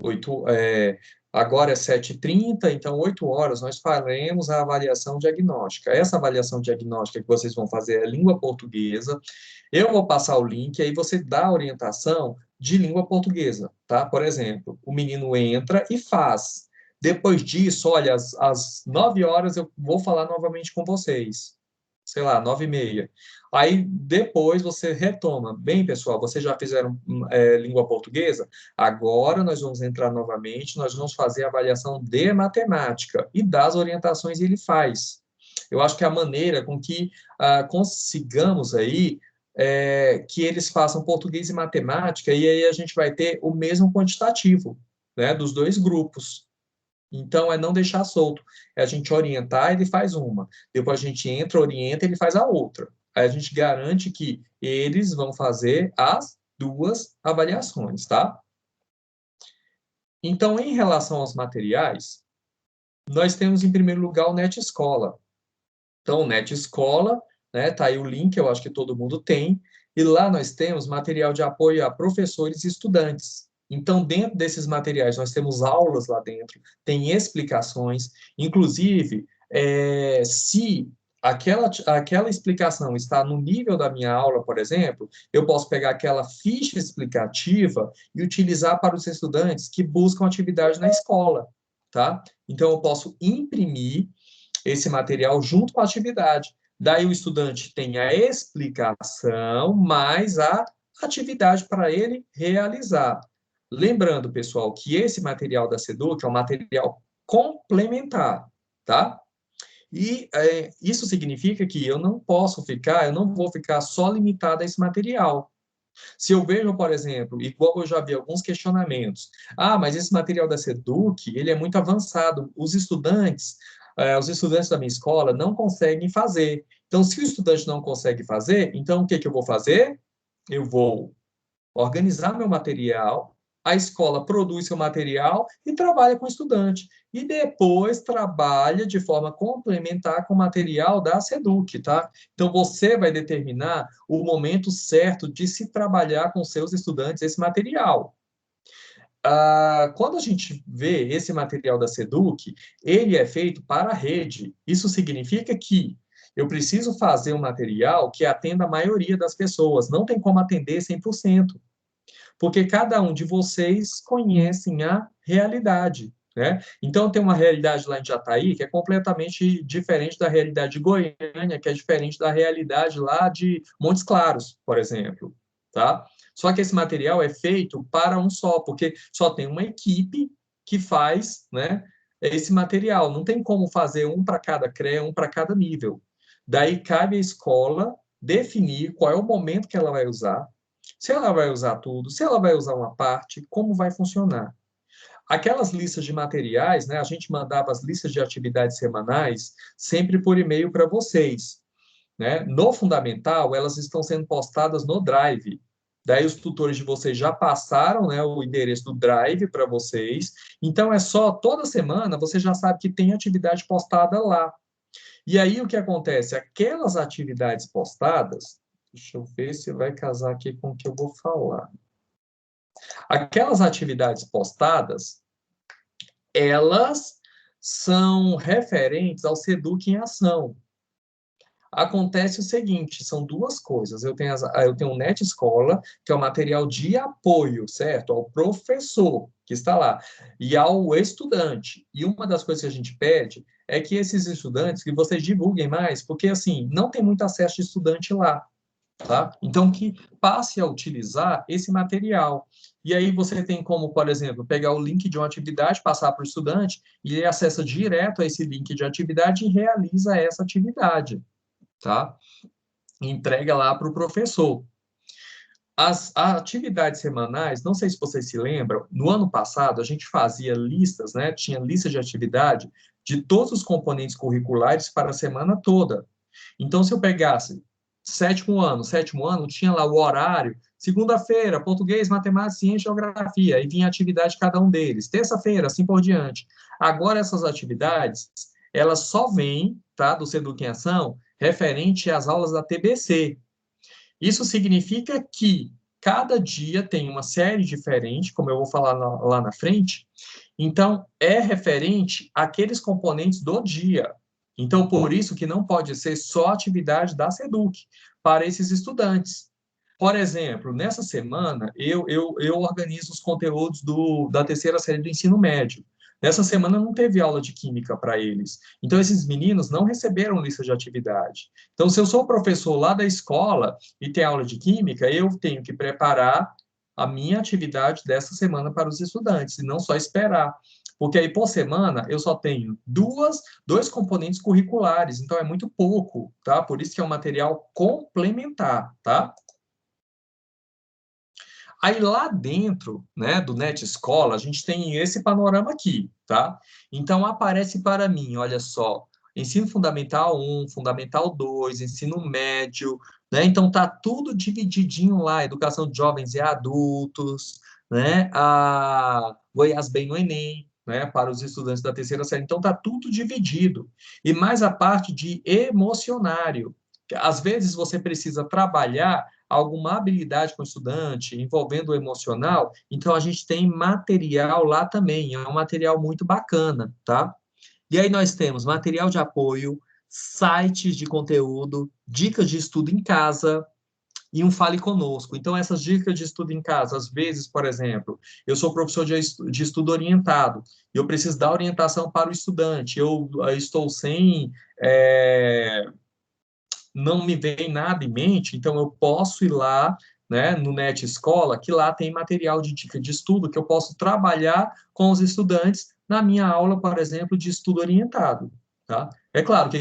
8, agora é 7h30, então 8 horas nós faremos a avaliação diagnóstica. Essa avaliação diagnóstica que vocês vão fazer é língua portuguesa. Eu vou passar o link, aí você dá a orientação de língua portuguesa, tá? Por exemplo, o menino entra e faz. Depois disso, olha, às 9 horas eu vou falar novamente com vocês. Sei lá, 9h30. Aí depois você retoma. Bem, pessoal, vocês já fizeram língua portuguesa? Agora nós vamos entrar novamente, nós vamos fazer a avaliação de matemática e das orientações ele faz. Eu acho que a maneira com que consigamos aí que eles façam português e matemática, e aí a gente vai ter o mesmo quantitativo, né, dos dois grupos. Então, é não deixar solto. É a gente orientar, ele faz uma. Depois a gente entra, orienta, ele faz a outra. Aí a gente garante que eles vão fazer as duas avaliações, tá? Então, em relação aos materiais, nós temos, em primeiro lugar, o NET Escola. Então, o NET Escola, né, tá aí o link, eu acho que todo mundo tem, e lá nós temos material de apoio a professores e estudantes. Então, dentro desses materiais, nós temos aulas lá dentro, tem explicações, inclusive, se aquela explicação está no nível da minha aula, por exemplo, eu posso pegar aquela ficha explicativa e utilizar para os estudantes que buscam atividade na escola, tá? Então, eu posso imprimir esse material junto com a atividade. Daí o estudante tem a explicação mais a atividade para ele realizar. Lembrando, pessoal, que esse material da SEDUC é um material complementar, tá? E isso significa que eu não vou ficar só limitado a esse material. Se eu vejo, por exemplo, igual eu já vi alguns questionamentos, mas esse material da SEDUC, ele é muito avançado, os estudantes da minha escola não conseguem fazer. Então, se o estudante não consegue fazer, então o que que eu vou fazer? Eu vou organizar meu material, a escola produz seu material e trabalha com o estudante. E depois trabalha de forma complementar com o material da SEDUC, tá? Então, você vai determinar o momento certo de se trabalhar com seus estudantes esse material. Quando a gente vê esse material da SEDUC, ele é feito para a rede. Isso significa que eu preciso fazer um material que atenda a maioria das pessoas. Não tem como atender 100%, porque cada um de vocês conhecem a realidade, né? Então, tem uma realidade lá em Jataí que é completamente diferente da realidade de Goiânia, que é diferente da realidade lá de Montes Claros, por exemplo, tá? Só que esse material é feito para um só, porque só tem uma equipe que faz, né, esse material. Não tem como fazer um para cada CREA, um para cada nível. Daí cabe à escola definir qual é o momento que ela vai usar, se ela vai usar tudo, se ela vai usar uma parte, como vai funcionar. Aquelas listas de materiais, né, a gente mandava as listas de atividades semanais sempre por e-mail para vocês, né? No fundamental, elas estão sendo postadas no Drive. Daí os tutores de vocês já passaram, né, o endereço do Drive para vocês. Então é só toda semana você já sabe que tem atividade postada lá. E aí o que acontece? Aquelas atividades postadas, deixa eu ver se vai casar aqui com o que eu vou falar. Aquelas atividades postadas, elas são referentes ao Seduc em Ação. Acontece o seguinte, são duas coisas. Eu tenho o Net Escola, que é o material de apoio, certo? Ao professor que está lá e ao estudante. E uma das coisas que a gente pede é que esses estudantes, que vocês divulguem mais, porque, assim, não tem muito acesso de estudante lá, tá? Então, que passe a utilizar esse material. E aí você tem como, por exemplo, pegar o link de uma atividade, passar para o estudante, e ele acessa direto a esse link de atividade e realiza essa atividade, tá? Entrega lá para o professor. As atividades semanais, não sei se vocês se lembram, no ano passado a gente fazia listas, né? Tinha lista de atividade de todos os componentes curriculares para a semana toda. Então, se eu pegasse sétimo ano, tinha lá o horário, segunda-feira, português, matemática, ciência e geografia, e vinha a atividade de cada um deles. Terça-feira, assim por diante. Agora, essas atividades, elas só vêm, tá, do Seduc em Ação, referente às aulas da TBC. Isso significa que cada dia tem uma série diferente, como eu vou falar lá na frente, então é referente àqueles componentes do dia. Então, por isso que não pode ser só atividade da Seduc para esses estudantes. Por exemplo, nessa semana, eu organizo os conteúdos da terceira série do ensino médio. Nessa semana não teve aula de química para eles. Então, esses meninos não receberam lista de atividade. Então, se eu sou professor lá da escola e tem aula de química, eu tenho que preparar a minha atividade dessa semana para os estudantes, e não só esperar. Porque aí, por semana, eu só tenho dois componentes curriculares, então é muito pouco, tá? Por isso que é um material complementar, tá? Aí lá dentro, né, do Net Escola, a gente tem esse panorama aqui, tá? Então aparece para mim, olha só, ensino fundamental 1, fundamental 2, ensino médio, né? Então tá tudo divididinho lá, educação de jovens e adultos, né? A Goiás Bem no Enem, né, para os estudantes da terceira série. Então tá tudo dividido. E mais a parte de emocionário. Às vezes você precisa trabalhar alguma habilidade com o estudante, envolvendo o emocional, então a gente tem material lá também, é um material muito bacana, tá? E aí nós temos material de apoio, sites de conteúdo, dicas de estudo em casa e um Fale Conosco. Então, essas dicas de estudo em casa, às vezes, por exemplo, eu sou professor de estudo orientado, eu preciso dar orientação para o estudante, eu estou sem... não me vem nada em mente, então eu posso ir lá, né, no Net Escola, que lá tem material de dica de estudo que eu posso trabalhar com os estudantes na minha aula, por exemplo, de estudo orientado, tá? É claro que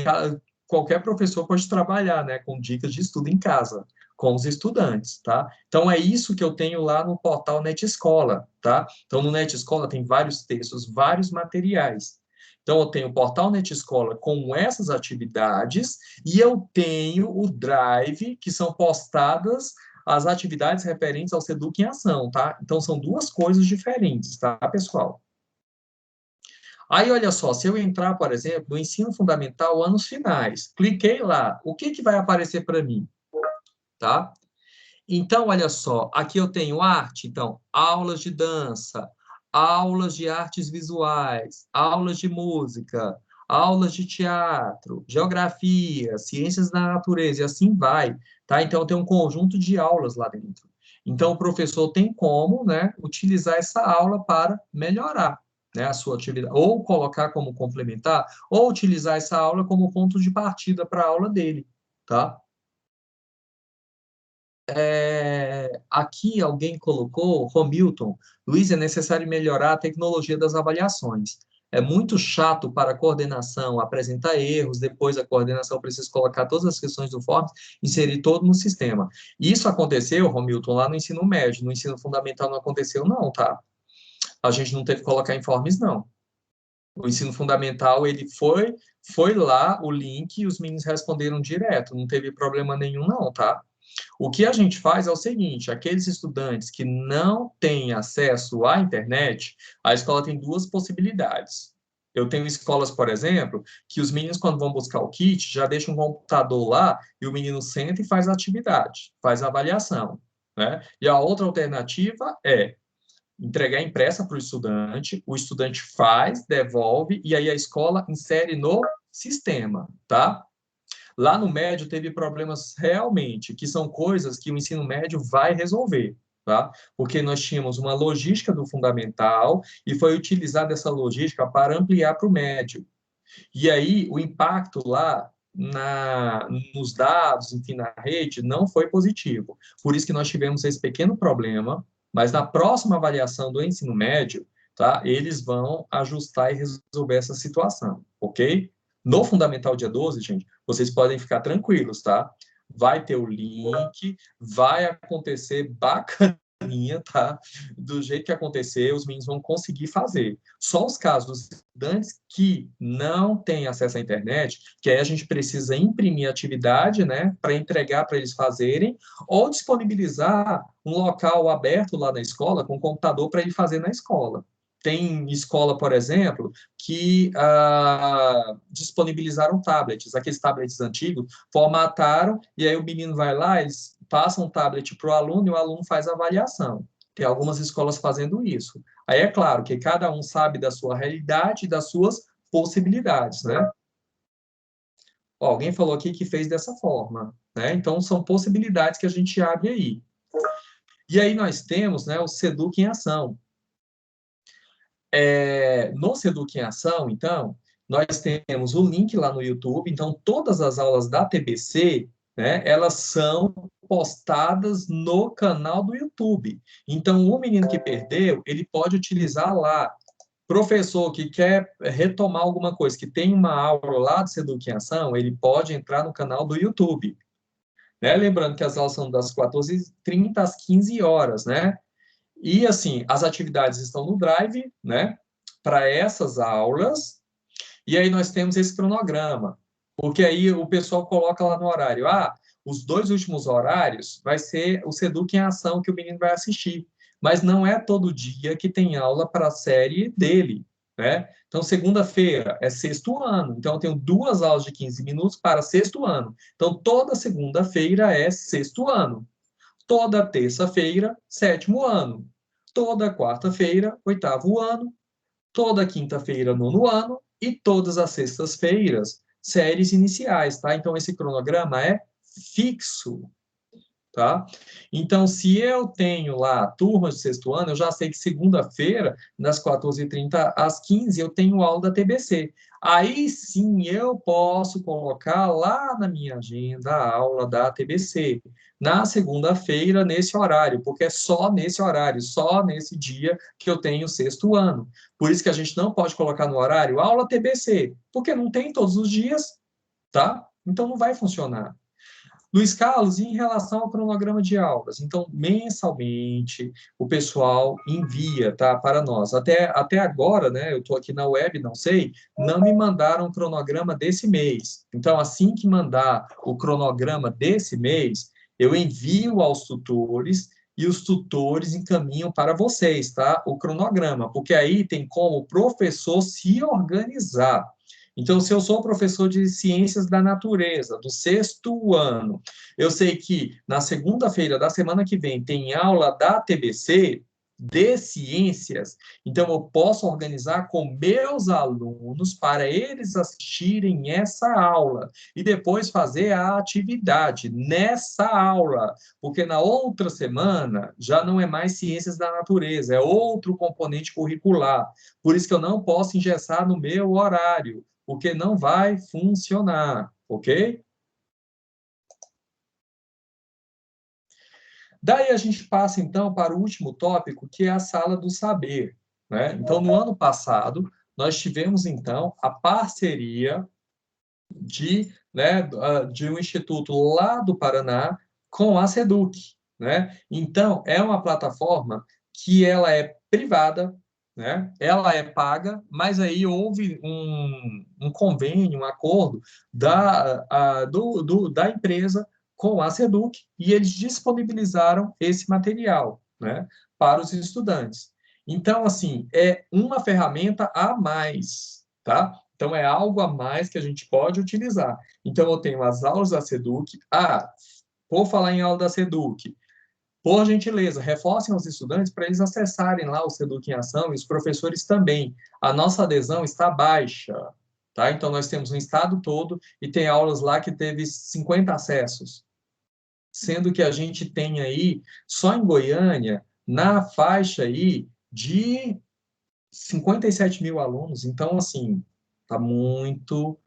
qualquer professor pode trabalhar, né, com dicas de estudo em casa, com os estudantes, tá? Então é isso que eu tenho lá no portal Net Escola, tá? Então no Net Escola tem vários textos, vários materiais. Então, eu tenho o portal Net Escola com essas atividades e eu tenho o Drive, que são postadas as atividades referentes ao Seduc em Ação, tá? Então, são duas coisas diferentes, tá, pessoal? Aí, olha só, se eu entrar, por exemplo, no ensino fundamental, anos finais, cliquei lá, o que que vai aparecer para mim, tá? Então, olha só, aqui eu tenho arte, então, aulas de dança, aulas de artes visuais, aulas de música, aulas de teatro, geografia, ciências da natureza, e assim vai, tá? Então, tem um conjunto de aulas lá dentro. Então, o professor tem como, né, utilizar essa aula para melhorar, né, a sua atividade, ou colocar como complementar, ou utilizar essa aula como ponto de partida para a aula dele, tá? Aqui alguém colocou, Romilton, Luiz, é necessário melhorar a tecnologia das avaliações. É muito chato para a coordenação apresentar erros, depois a coordenação precisa colocar todas as questões do Forms, inserir todo no sistema. Isso aconteceu, Romilton, lá no ensino médio, no ensino fundamental não aconteceu não, tá? A gente não teve que colocar informes, não. O ensino fundamental, ele foi lá, o link, e os meninos responderam direto, não teve problema nenhum, não, tá? O que a gente faz é o seguinte, aqueles estudantes que não têm acesso à internet, a escola tem duas possibilidades. Eu tenho escolas, por exemplo, que os meninos, quando vão buscar o kit, já deixam um computador lá e o menino senta e faz a atividade, faz a avaliação, né? E a outra alternativa é entregar impressa para o estudante faz, devolve, e aí a escola insere no sistema, tá? Lá no médio teve problemas realmente, que são coisas que o ensino médio vai resolver, tá? Porque nós tínhamos uma logística do fundamental e foi utilizada essa logística para ampliar para o médio. E aí o impacto lá nos dados, enfim, na rede, não foi positivo. Por isso que nós tivemos esse pequeno problema, mas na próxima avaliação do ensino médio, tá, eles vão ajustar e resolver essa situação, ok? No Fundamental dia 12, gente, vocês podem ficar tranquilos, tá? Vai ter o link, vai acontecer bacana, tá? Do jeito que acontecer, os meninos vão conseguir fazer. Só os casos dos estudantes que não têm acesso à internet, que aí a gente precisa imprimir atividade, né, para entregar para eles fazerem, ou disponibilizar um local aberto lá na escola, com computador para ele fazer na escola. Tem escola, por exemplo, que disponibilizaram tablets, aqueles tablets antigos, formataram, e aí o menino vai lá, eles passam um tablet para o aluno e o aluno faz a avaliação. Tem algumas escolas fazendo isso. Aí é claro que cada um sabe da sua realidade e das suas possibilidades, né? Ó, alguém falou aqui que fez dessa forma, né? Então, são possibilidades que a gente abre aí. E aí nós temos, né, o Seduc em Ação. No Seduc em Ação, então, nós temos o link lá no YouTube, então todas as aulas da TBC, né, elas são postadas no canal do YouTube. Então, o menino que perdeu, ele pode utilizar lá. Professor que quer retomar alguma coisa, que tem uma aula lá do Seduc em Ação, ele pode entrar no canal do YouTube. Né? Lembrando que as aulas são das 14h30 às 15 horas, né? E, assim, as atividades estão no Drive, né? Para essas aulas. E aí nós temos esse cronograma. Porque aí o pessoal coloca lá no horário. Ah, os 2 últimos horários vai ser o Seduc em Ação que o menino vai assistir. Mas não é todo dia que tem aula para a série dele, né? Então, segunda-feira é sexto ano. Então, eu tenho 2 aulas de 15 minutos para sexto ano. Então, toda segunda-feira é sexto ano. Toda terça-feira, sétimo ano. Toda quarta-feira, oitavo ano. Toda quinta-feira, nono ano. E todas as sextas-feiras, séries iniciais, tá? Então, esse cronograma é fixo, tá? Então, se eu tenho lá turmas de sexto ano, eu já sei que segunda-feira, das 14h30 às 15, eu tenho aula da TBC. Aí sim eu posso colocar lá na minha agenda a aula da TBC, na segunda-feira, nesse horário, porque é só nesse horário, só nesse dia que eu tenho sexto ano. Por isso que a gente não pode colocar no horário aula TBC, porque não tem todos os dias, tá? Então não vai funcionar. Luiz Carlos, e em relação ao cronograma de aulas? Então, mensalmente, o pessoal envia, tá, para nós. Até agora, né, eu estou aqui na web, não sei, não me mandaram o cronograma desse mês. Então, assim que mandar o cronograma desse mês, eu envio aos tutores e os tutores encaminham para vocês, tá, o cronograma, porque aí tem como o professor se organizar. Então, se eu sou professor de ciências da natureza, do sexto ano, eu sei que na segunda-feira da semana que vem tem aula da TBC de ciências, então eu posso organizar com meus alunos para eles assistirem essa aula e depois fazer a atividade nessa aula, porque na outra semana já não é mais ciências da natureza, é outro componente curricular. Por isso que eu não posso engessar no meu horário, porque não vai funcionar, ok? Daí a gente passa, então, para o último tópico, que é a sala do saber, né? Então, no ano passado, nós tivemos, então, a parceria de um instituto lá do Paraná com a Seduc, né? Então, é uma plataforma que ela é privada, né? Ela é paga, mas aí houve um convênio, um acordo da empresa com a Seduc e eles disponibilizaram esse material, né, para os estudantes. Então, assim, é uma ferramenta a mais, tá? Então, é algo a mais que a gente pode utilizar. Então, eu tenho as aulas da Seduc. Vou falar em aula da Seduc. Por gentileza, reforcem os estudantes para eles acessarem lá o Seduc em Ação e os professores também. A nossa adesão está baixa, tá? Então, nós temos um estado todo e tem aulas lá que teve 50 acessos, sendo que a gente tem aí, só em Goiânia, na faixa aí de 57 mil alunos. Então, assim, está muito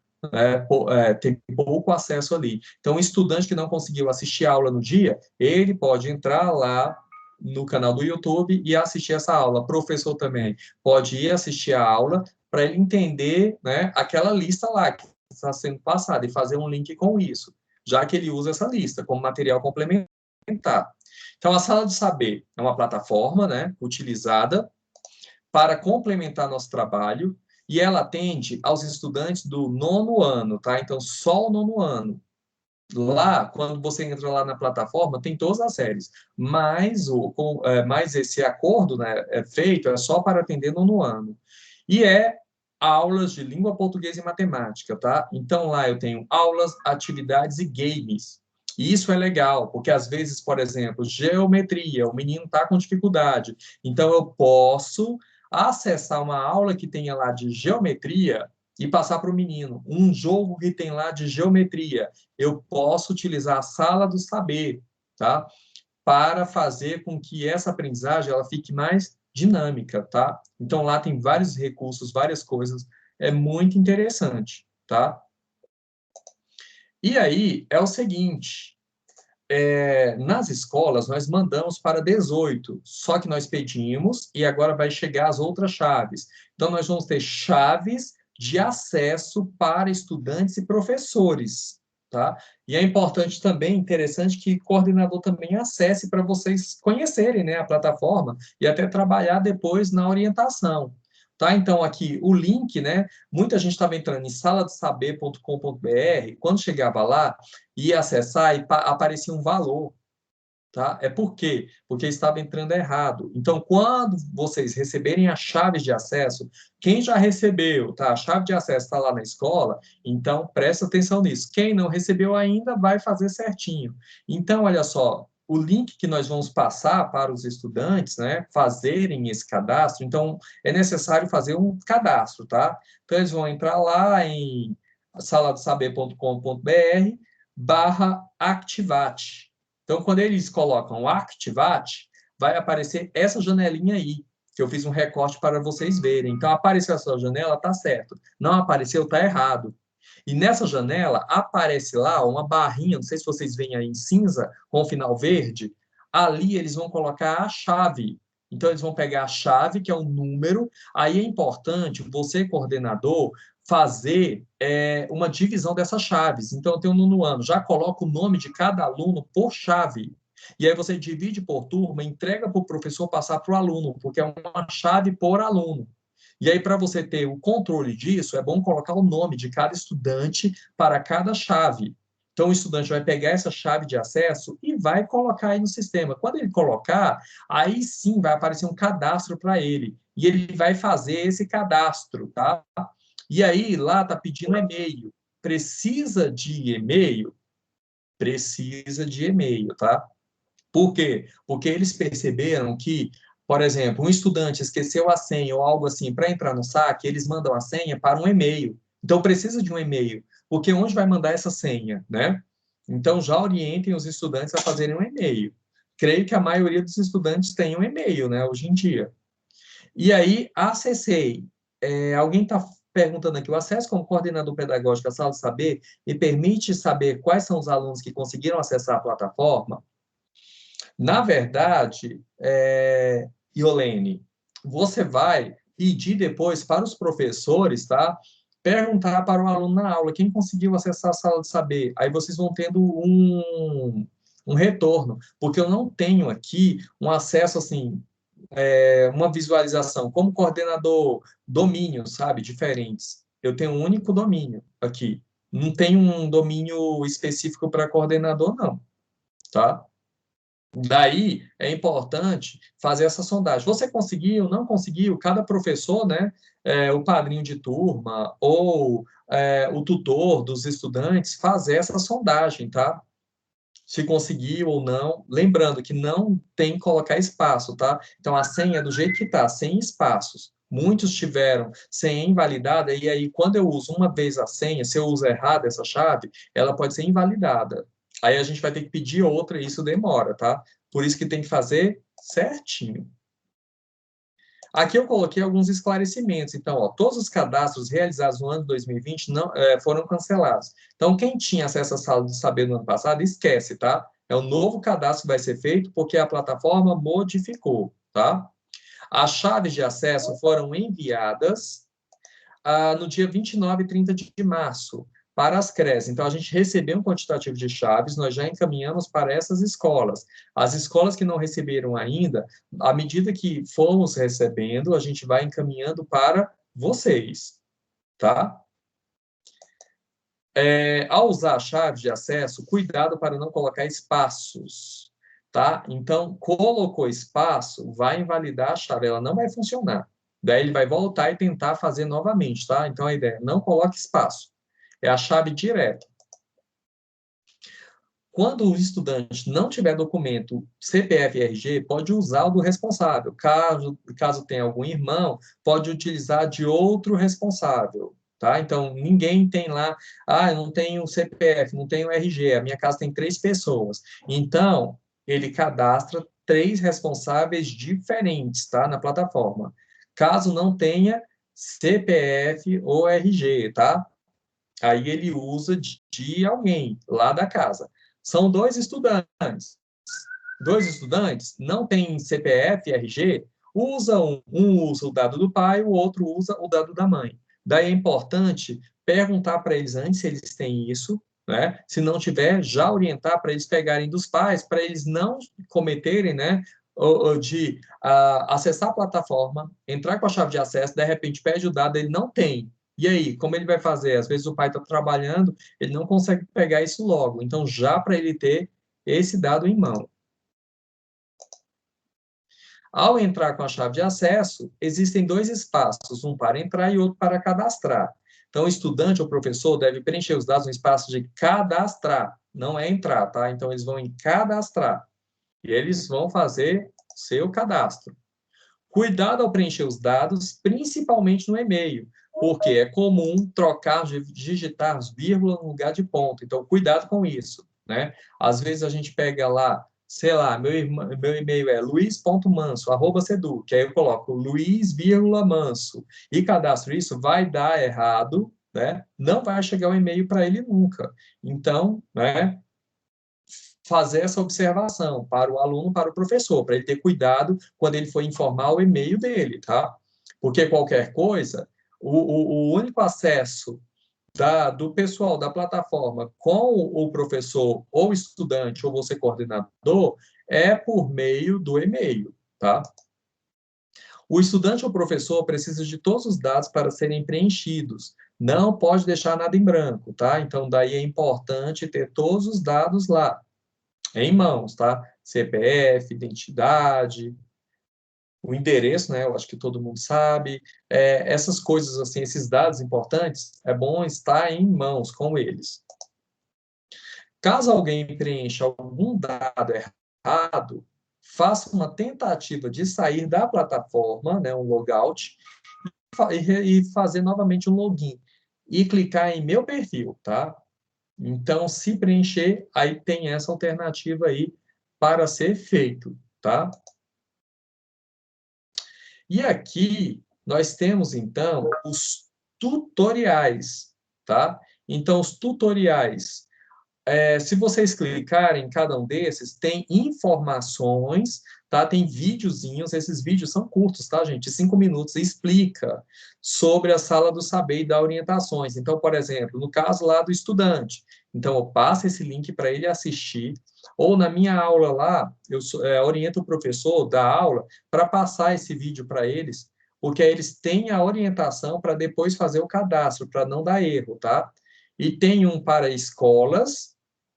tem pouco acesso ali. Então, o estudante que não conseguiu assistir a aula no dia, ele pode entrar lá no canal do YouTube e assistir essa aula. O professor também pode ir assistir a aula para ele entender, né, aquela lista lá que está sendo passada e fazer um link com isso, já que ele usa essa lista como material complementar. Então, a Sala de Saber é uma plataforma, né, utilizada para complementar nosso trabalho, e ela atende aos estudantes do 9º ano, tá? Então, só o 9º ano. Lá, quando você entra lá na plataforma, tem todas as séries, mas esse acordo, né, é feito só para atender 9º ano. E aulas de língua portuguesa e matemática, tá? Então, lá eu tenho aulas, atividades e games. E isso é legal, porque às vezes, por exemplo, geometria, o menino está com dificuldade. Então, eu posso acessar uma aula que tenha lá de geometria e passar para o menino. Um jogo que tem lá de geometria. Eu posso utilizar a sala do saber, tá? Para fazer com que essa aprendizagem ela fique mais dinâmica, tá? Então, lá tem vários recursos, várias coisas. É muito interessante, tá? E aí, é o seguinte, nas escolas, nós mandamos para 18, só que nós pedimos e agora vai chegar as outras chaves. Então, nós vamos ter chaves de acesso para estudantes e professores, tá? E é importante também, interessante, que o coordenador também acesse para vocês conhecerem, né, a plataforma e até trabalhar depois na orientação. Tá? Então, aqui, o link, né? Muita gente estava entrando em saladesaber.com.br, quando chegava lá, ia acessar e aparecia um valor, tá? É por quê? Porque estava entrando errado. Então, quando vocês receberem as chaves de acesso, quem já recebeu, tá? A chave de acesso está lá na escola, então presta atenção nisso. Quem não recebeu ainda vai fazer certinho. Então, olha só, o link que nós vamos passar para os estudantes, né, fazerem esse cadastro, então é necessário fazer um cadastro, tá? Então, eles vão entrar lá em saladosaber.com.br/activate. Então, quando eles colocam Activate, vai aparecer essa janelinha aí, que eu fiz um recorte para vocês verem. Então, apareceu essa janela, tá certo. Não apareceu, tá errado. E nessa janela, aparece lá uma barrinha, não sei se vocês veem aí em cinza, com o final verde. Ali eles vão colocar a chave. Então, eles vão pegar a chave, que é um número. Aí é importante você, coordenador, fazer uma divisão dessas chaves. Então, eu tenho um no ano, já coloca o nome de cada aluno por chave. E aí você divide por turma, entrega para o professor passar para o aluno, porque é uma chave por aluno. E aí, para você ter o controle disso, é bom colocar o nome de cada estudante para cada chave. Então, o estudante vai pegar essa chave de acesso e vai colocar aí no sistema. Quando ele colocar, aí sim vai aparecer um cadastro para ele. E ele vai fazer esse cadastro, tá? E aí, lá está pedindo e-mail. Precisa de e-mail? Precisa de e-mail, tá? Por quê? Porque eles perceberam que, por exemplo, um estudante esqueceu a senha ou algo assim para entrar no saque, eles mandam a senha para um e-mail. Então, precisa de um e-mail, porque onde vai mandar essa senha, né? Então, já orientem os estudantes a fazerem um e-mail. Creio que a maioria dos estudantes tem um e-mail, né, hoje em dia. E aí, acessei. Alguém está perguntando aqui, o acesso como coordenador pedagógico à Sala de Saber me permite saber quais são os alunos que conseguiram acessar a plataforma? Na verdade, Iolene, você vai pedir depois para os professores, tá? Perguntar para o aluno na aula quem conseguiu acessar a Sala de Saber. Aí vocês vão tendo um retorno, porque eu não tenho aqui um acesso assim uma visualização como coordenador, domínios, sabe, diferentes. Eu tenho um único domínio aqui. Não tem um domínio específico para coordenador, não, tá? Daí é importante fazer essa sondagem. Você conseguiu, não conseguiu? Cada professor, né, o padrinho de turma ou o tutor dos estudantes fazer essa sondagem, tá? Se conseguiu ou não. Lembrando que não tem que colocar espaço, tá? Então a senha é do jeito que tá, sem espaços. Muitos tiveram senha invalidada, e aí, quando eu uso uma vez a senha, se eu uso errado essa chave, ela pode ser invalidada. Aí a gente vai ter que pedir outra e isso demora, tá? Por isso que tem que fazer certinho. Aqui eu coloquei alguns esclarecimentos. Então, ó, todos os cadastros realizados no ano de 2020 não, foram cancelados. Então, quem tinha acesso à sala de saber no ano passado, esquece, tá? É um novo cadastro que vai ser feito porque a plataforma modificou, tá? As chaves de acesso foram enviadas no dia 29 e 30 de março para as CREs. Então, a gente recebeu um quantitativo de chaves, nós já encaminhamos para essas escolas. As escolas que não receberam ainda, à medida que formos recebendo, a gente vai encaminhando para vocês, tá? Ao usar a chave de acesso, cuidado para não colocar espaços, tá? Então, colocou espaço, vai invalidar a chave, ela não vai funcionar. Daí ele vai voltar e tentar fazer novamente, tá? Então, a ideia é não coloque espaço. É a chave direta. Quando o estudante não tiver documento CPF e RG, pode usar o do responsável. Caso tenha algum irmão, pode utilizar de outro responsável, tá? Então, ninguém tem lá, eu não tenho CPF, não tenho RG, a minha casa tem 3 pessoas. Então, ele cadastra 3 responsáveis diferentes, tá? Na plataforma. Caso não tenha CPF ou RG, tá? Aí ele usa de alguém lá da casa. São 2 estudantes. 2 estudantes não têm CPF, RG, um usa o dado do pai, o outro usa o dado da mãe. Daí é importante perguntar para eles antes se eles têm isso, né? Se não tiver, já orientar para eles pegarem dos pais, para eles não cometerem, né, de acessar a plataforma, entrar com a chave de acesso, de repente pede o dado, ele não tem. E aí, como ele vai fazer? Às vezes o pai está trabalhando, ele não consegue pegar isso logo. Então, já para ele ter esse dado em mão. Ao entrar com a chave de acesso, existem 2 espaços, um para entrar e outro para cadastrar. Então, o estudante ou professor deve preencher os dados no espaço de cadastrar, não é entrar, tá? Então, eles vão em cadastrar e eles vão fazer seu cadastro. Cuidado ao preencher os dados, principalmente no e-mail, porque é comum trocar, digitar vírgula no lugar de ponto. Então, cuidado com isso, né? Às vezes a gente pega lá, sei lá, meu e-mail é luiz.manso@sedu, que aí eu coloco luiz,manso e cadastro isso, vai dar errado, né? Não vai chegar o e-mail para ele nunca. Então, né? Fazer essa observação para o aluno, para o professor, para ele ter cuidado quando ele for informar o e-mail dele, tá? Porque qualquer coisa, o único acesso do pessoal da plataforma com o professor ou estudante ou você coordenador é por meio do e-mail, tá? O estudante ou professor precisa de todos os dados para serem preenchidos. Não pode deixar nada em branco, tá? Então, daí é importante ter todos os dados lá em mãos, tá? CPF, identidade, o endereço, né? Eu acho que todo mundo sabe. Essas coisas, assim, esses dados importantes, é bom estar em mãos com eles. Caso alguém preencha algum dado errado, faça uma tentativa de sair da plataforma, né, um logout, e fazer novamente um login. E clicar em meu perfil, tá? Então, se preencher, aí tem essa alternativa aí para ser feito, tá? E aqui nós temos, então, os tutoriais, tá? Então, os tutoriais, se vocês clicarem em cada um desses, tem informações, tá? Tem videozinhos, esses vídeos são curtos, tá, gente? 5 minutos, explica sobre a sala do saber e dá orientações. Então, por exemplo, no caso lá do estudante, Então, eu passo esse link para ele assistir, ou na minha aula lá, eu oriento o professor da aula para passar esse vídeo para eles, porque aí eles têm a orientação para depois fazer o cadastro, para não dar erro, tá? E tem um para escolas,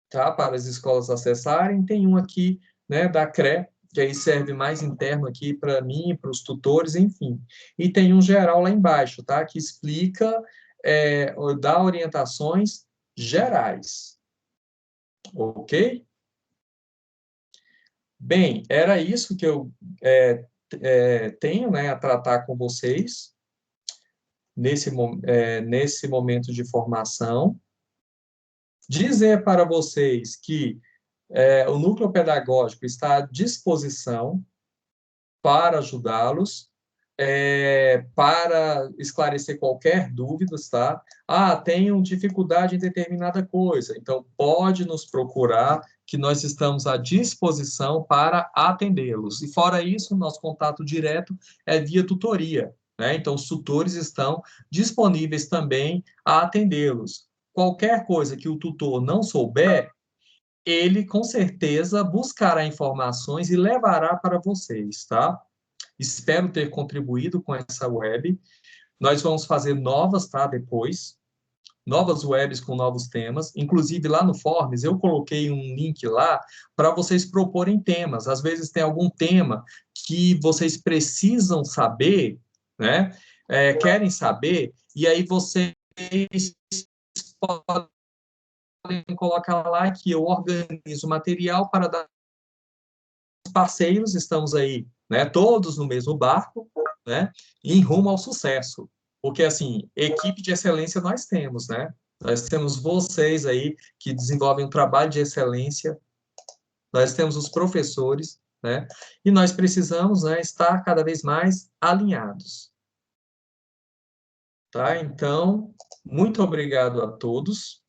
tá? Para as escolas acessarem, tem um aqui, né, da CRE, que aí serve mais interno aqui para mim, para os tutores, enfim. E tem um geral lá embaixo, tá? Que explica, dá orientações gerais, ok? Bem, era isso que eu tenho, né, a tratar com vocês nesse momento de formação. Dizer para vocês que o núcleo pedagógico está à disposição para ajudá-los, para esclarecer qualquer dúvida, tá? Ah, tenho dificuldade em determinada coisa, então pode nos procurar, que nós estamos à disposição para atendê-los. E fora isso, nosso contato direto é via tutoria, né? Então, os tutores estão disponíveis também a atendê-los. Qualquer coisa que o tutor não souber, ele com certeza buscará informações e levará para vocês, tá? Espero ter contribuído com essa web. Nós vamos fazer novas, tá? Depois, novas webs com novos temas. Inclusive, lá no Forms, eu coloquei um link lá para vocês proporem temas. Às vezes tem algum tema que vocês precisam saber, né? Querem saber, e aí vocês podem colocar lá que eu organizo material para dar parceiros, estamos aí, né, todos no mesmo barco, né, e em rumo ao sucesso. Porque, assim, equipe de excelência nós temos, né? Nós temos vocês aí que desenvolvem um trabalho de excelência, nós temos os professores, né? E nós precisamos, né, estar cada vez mais alinhados. Tá? Então, muito obrigado a todos.